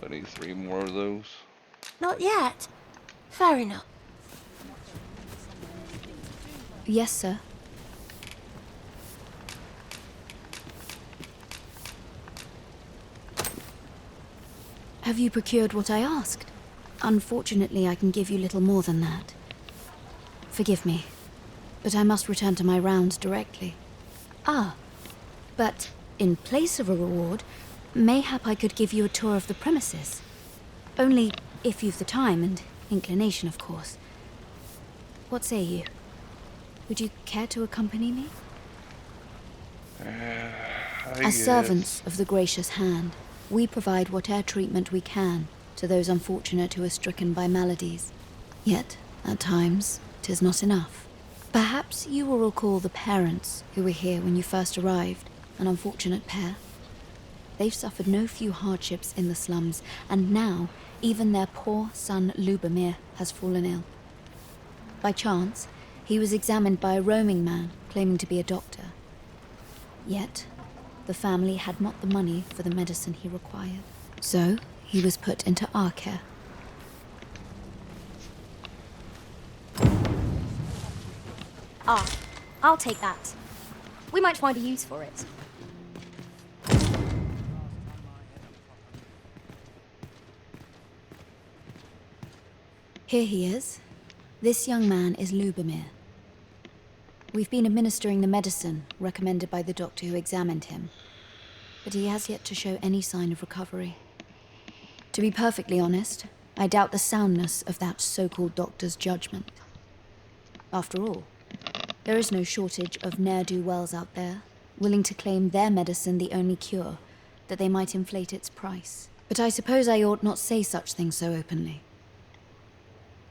I need 3 more of those. Not yet. Fair enough. Yes, sir. Have you procured what I asked? Unfortunately, I can give you little more than that. Forgive me, but I must return to my rounds directly. Ah, but in place of a reward, mayhap I could give you a tour of the premises. Only if you've the time and inclination, of course. What say you? Would you care to accompany me? As servants of the gracious hand, We provide whatever treatment we can to those unfortunate who are stricken by maladies. Yet, at times, 'tis not enough. Perhaps you will recall the parents who were here when you first arrived, an unfortunate pair. They've suffered no few hardships in the slums, and now even their poor son Lubomir has fallen ill. By chance, he was examined by a roaming man claiming to be a doctor. Yet, the family had not the money for the medicine he required. So, he was put into our care. Ah, I'll take that. We might find a use for it. Here he is. This young man is Lubomir. We've been administering the medicine recommended by the doctor who examined him, but he has yet to show any sign of recovery. To be perfectly honest, I doubt the soundness of that so-called doctor's judgment. After all, there is no shortage of ne'er-do-wells out there, willing to claim their medicine the only cure, that they might inflate its price. But I suppose I ought not say such things so openly.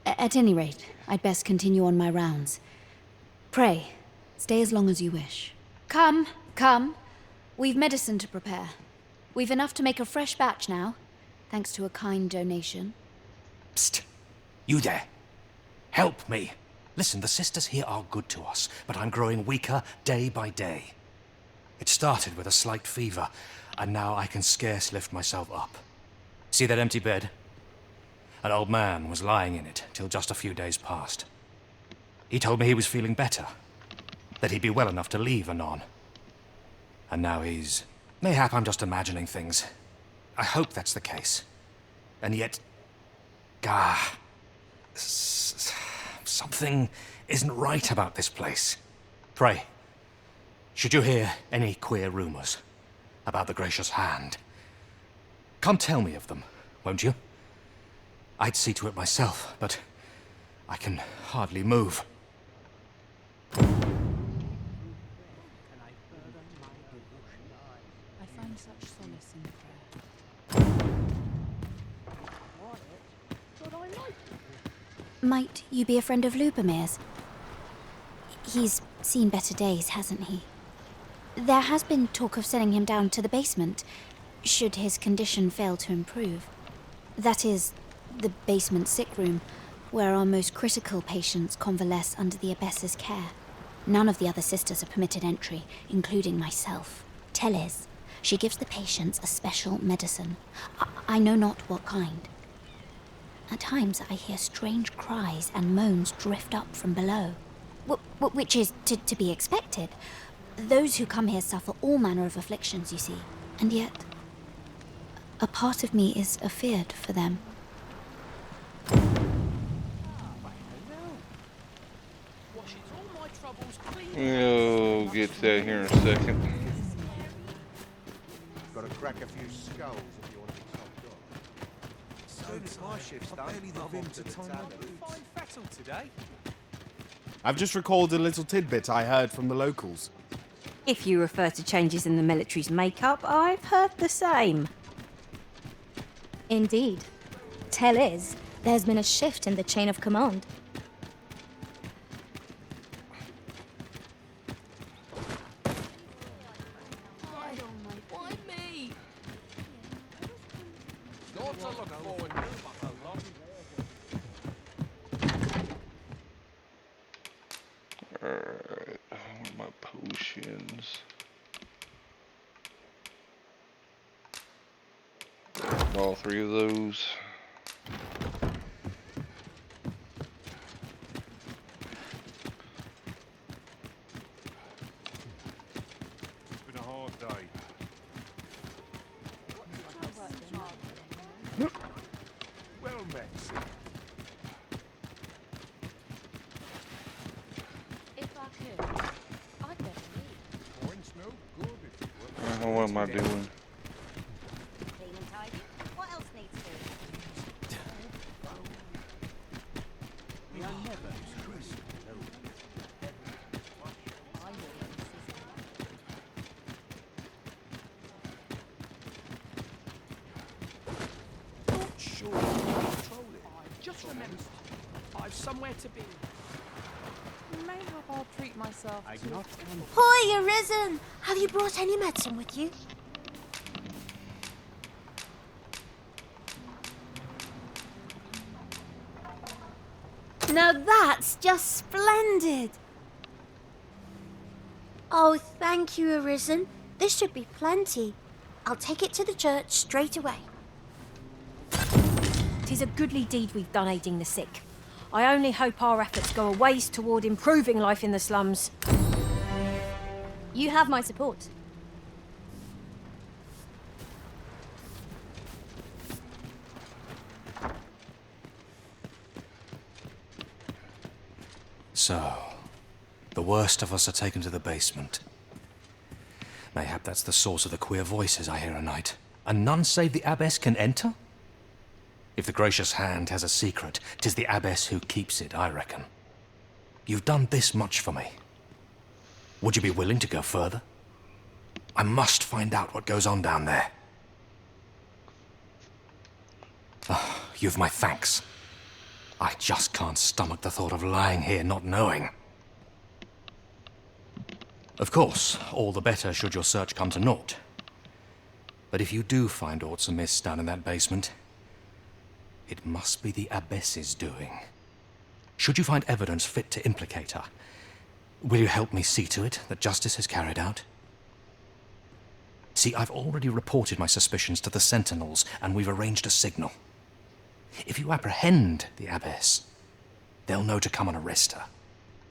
At any rate, I'd best continue on my rounds. Pray, stay as long as you wish. Come, come. We've medicine to prepare. We've enough to make a fresh batch now, thanks to a kind donation. Psst! You there. Help me. Listen, the sisters here are good to us, but I'm growing weaker day by day. It started with a slight fever, and now I can scarce lift myself up. See that empty bed? An old man was lying in it till just a few days past. He told me he was feeling better, that he'd be well enough to leave anon. And now he's... Mayhap I'm just imagining things. I hope that's the case. And yet... something isn't right about this place. Pray, should you hear any queer rumors about the Gracious Hand, come tell me of them, won't you? I'd see to it myself, but I can hardly move. I find such solace in prayer. Might you be a friend of Lubomir's? He's seen better days, hasn't he? There has been talk of sending him down to the basement, should his condition fail to improve. That is, the basement sick room, where our most critical patients convalesce under the abbess's care. None of the other sisters are permitted entry, including myself. Teles, she gives the patients a special medicine. I know not what kind. At times I hear strange cries and moans drift up from below. Which is to be expected. Those who come here suffer all manner of afflictions, you see. And yet, a part of me is afeard for them. We'll get to that here in a second. Got to crack a few skulls if you want to be top dog. As soon as my shift's done, I'm off to the tavern. Fine fettle today. I've just recalled a little tidbit I heard from the locals. If you refer to changes in the military's makeup, I've heard the same. Indeed. Tell is, there's been a shift in the chain of command. Alright, I want my potions. All three of those. It's been a hard day. Well met. If I could, I'd better leave. Points no good if you were. What am I doing? Clean and tidy. What else needs doing? We are never stressed. remember, I've somewhere to be. Mayhap I'll treat myself to... Hoy, Arisen! Have you brought any medicine with you? Now that's just splendid! Oh, thank you, Arisen. This should be plenty. I'll take it to the church straight away. 'Tis a goodly deed we've done aiding the sick. I only hope our efforts go a ways toward improving life in the slums. You have my support. So, the worst of us are taken to the basement. Mayhap that's the source of the queer voices I hear at night. And none save the abbess can enter? If the gracious hand has a secret, 'tis the abbess who keeps it, I reckon. You've done this much for me. Would you be willing to go further? I must find out what goes on down there. Oh, you've my thanks. I just can't stomach the thought of lying here not knowing. Of course, all the better should your search come to naught. But if you do find aught amiss down in that basement, it must be the abbess's doing. Should you find evidence fit to implicate her, will you help me see to it that justice is carried out? See, I've already reported my suspicions to the sentinels, and we've arranged a signal. If you apprehend the abbess, they'll know to come and arrest her.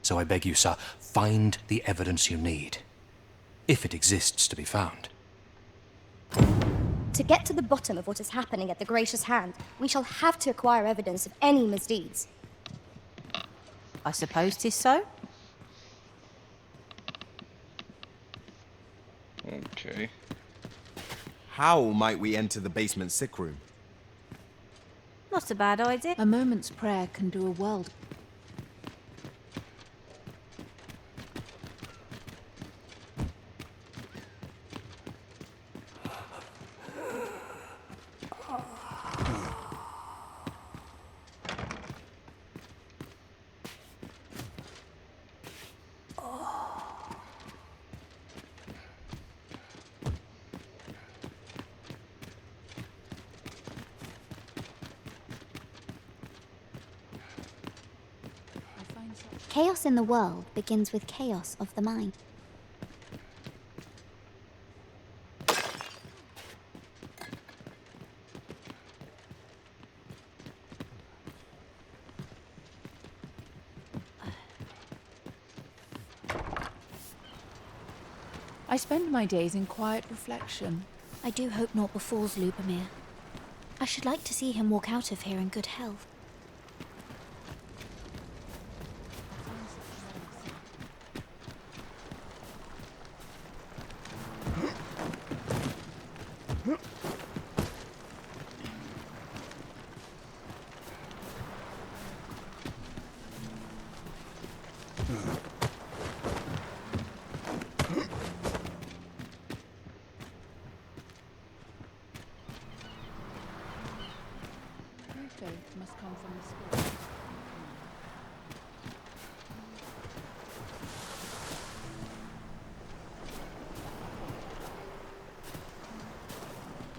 So I beg you, sir, find the evidence you need, if it exists to be found. To get to the bottom of what is happening at the Gracious Hand, we shall have to acquire evidence of any misdeeds. I suppose 'tis so. Okay. How might we enter the basement sick room? Not a bad idea. A moment's prayer can do a world. Chaos in the world begins with chaos of the mind. I spend my days in quiet reflection. I do hope naught befalls Lubomir. I should like to see him walk out of here in good health. Faith must come from the spirit.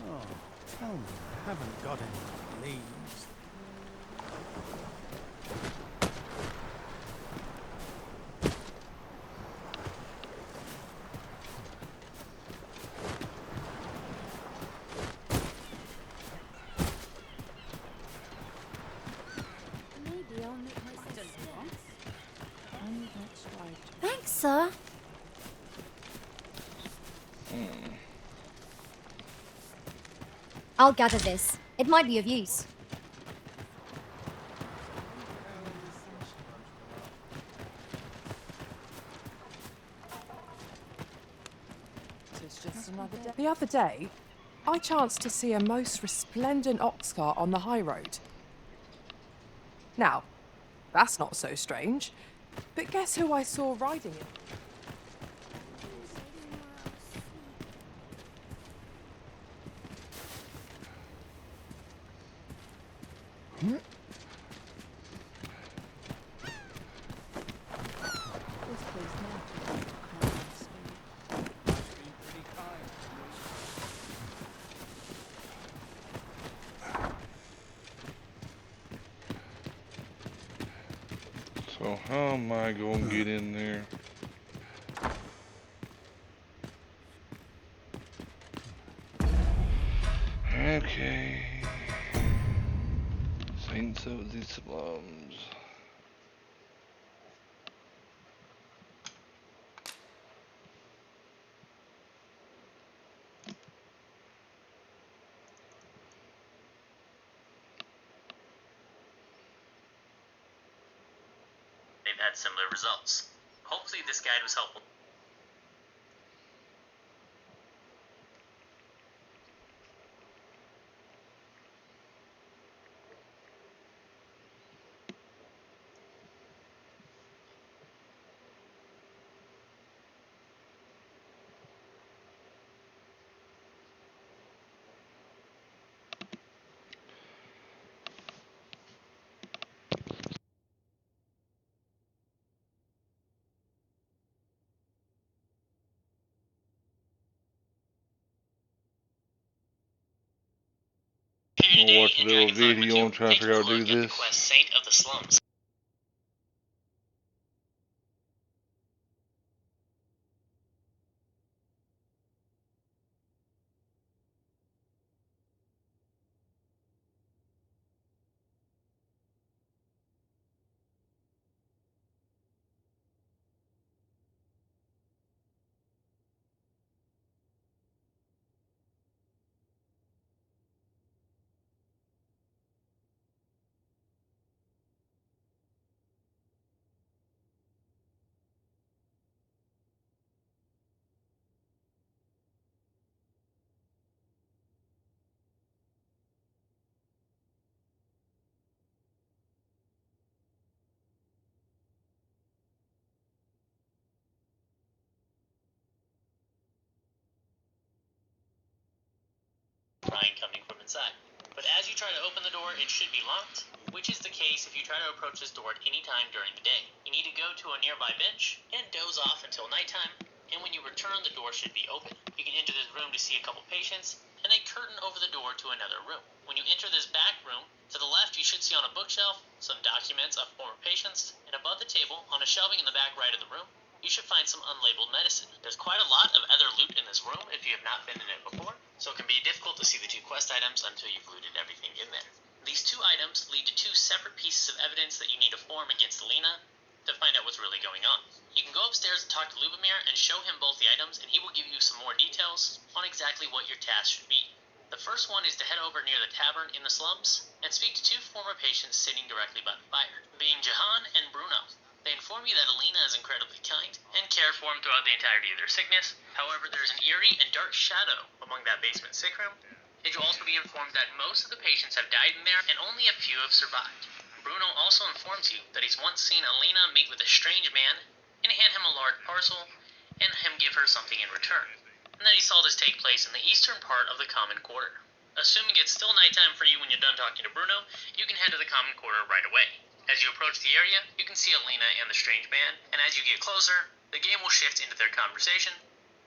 Oh, tell me I haven't got any leaves. Thanks, sir. I'll gather this. It might be of use. It's just another day. The other day, I chanced to see a most resplendent ox cart on the high road. Now, that's not so strange, but guess who I saw riding it? How am I going to get in there? Okay. Saints of the slums. They've had similar results. Hopefully this guide was helpful. I'll watch a little video and try to figure out how to do this. Saint of the Slums. Crying coming from inside. But as you try to open the door, it should be locked, which is the case if you try to approach this door at any time during the day. You need to go to a nearby bench and doze off until nighttime, and when you return, the door should be open. You can enter this room to see a couple patients, and a curtain over the door to another room. When you enter this back room, to the left you should see on a bookshelf some documents of former patients, and above the table, on a shelving in the back right of the room, you should find some unlabeled medicine. There's quite a lot of other loot in this room if you have not been in it before, so it can be difficult to see the two quest items until you've looted everything in there. These two items lead to two separate pieces of evidence that you need to form against Alina to find out what's really going on. You can go upstairs and talk to Lubomir and show him both the items, and he will give you some more details on exactly what your task should be. The first one is to head over near the tavern in the slums and speak to two former patients sitting directly by the fire, being Jahan and Bruno. They inform you that Alina is incredibly kind and cared for them throughout the entirety of their sickness. However, there's an eerie and dark shadow among that basement sick room, and you'll also be informed that most of the patients have died in there and only a few have survived. Bruno also informs you that he's once seen Alina meet with a strange man and hand him a large parcel and him give her something in return, and that he saw this take place in the eastern part of the common quarter. Assuming it's still nighttime for you when you're done talking to Bruno, you can head to the common quarter right away. As you approach the area, you can see Alina and the strange man, and as you get closer, the game will shift into their conversation,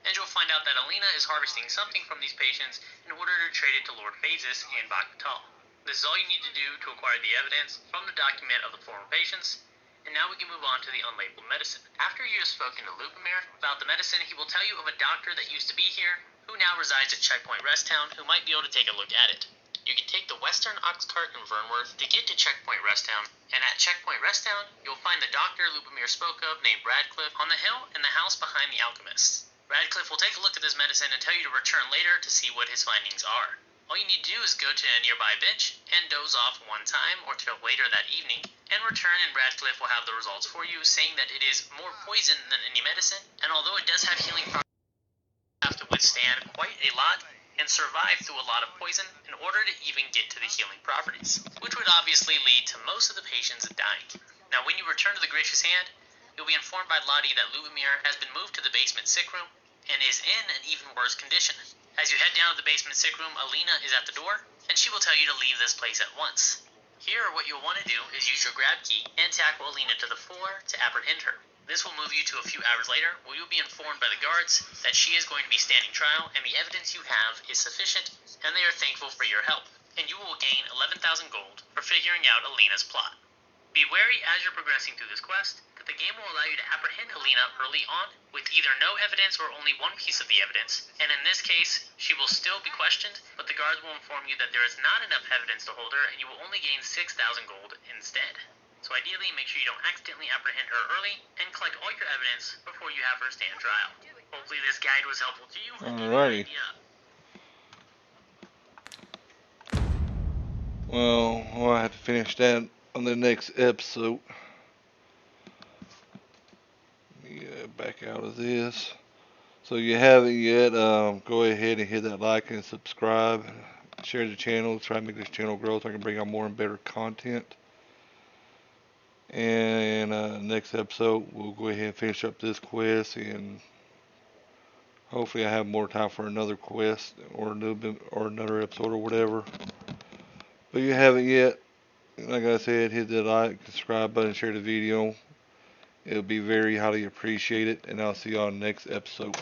and you'll find out that Alina is harvesting something from these patients in order to trade it to Lord Phases and Bakhtal. This is all you need to do to acquire the evidence from the document of the former patients, and now we can move on to the unlabeled medicine. After you have spoken to Lubomir about the medicine, he will tell you of a doctor that used to be here, who now resides at Checkpoint Rest Town, who might be able to take a look at it. You can take the Western Ox Cart in Vernworth to get to Checkpoint Rest Town, and at Checkpoint Rest Town, you'll find the doctor Lubomir spoke of named Radcliffe on the hill in the house behind the alchemists. Radcliffe will take a look at this medicine and tell you to return later to see what his findings are. All you need to do is go to a nearby bench and doze off one time or till later that evening, and return, and Radcliffe will have the results for you, saying that it is more poison than any medicine, and although it does have healing properties, you have to withstand quite a lot and survive through a lot of poison in order to even get to the healing properties, which would obviously lead to most of the patients dying. Now, when you return to the Gracious Hand, you'll be informed by Lottie that Lubomir has been moved to the basement sick room and is in an even worse condition. As you head down to the basement sick room, Alina is at the door, and she will tell you to leave this place at once. Here, what you'll want to do is use your grab key and tackle Alina to the floor to apprehend her. This will move you to a few hours later, where you'll be informed by the guards that she is going to be standing trial, and the evidence you have is sufficient, and they are thankful for your help, and you will gain 11,000 gold for figuring out Alina's plot. Be wary as you're progressing through this quest, that the game will allow you to apprehend Helena early on with either no evidence or only one piece of the evidence, and in this case, she will still be questioned, but the guards will inform you that there is not enough evidence to hold her and you will only gain 6,000 gold instead. So ideally, make sure you don't accidentally apprehend her early and collect all your evidence before you have her stand trial. Hopefully this guide was helpful to you. Alrighty. Well, I'll have to finish that on the next episode. Let me back out of this. So if you haven't yet, go ahead and hit that like and subscribe. Share the channel. Try to make this channel grow so I can bring out more and better content. And next episode, we'll go ahead and finish up this quest, and hopefully I have more time for another quest or another episode or whatever. But if you haven't yet, like I said, hit the like, subscribe button, share the video. It'll be very highly appreciated, and I'll see you on the next episode.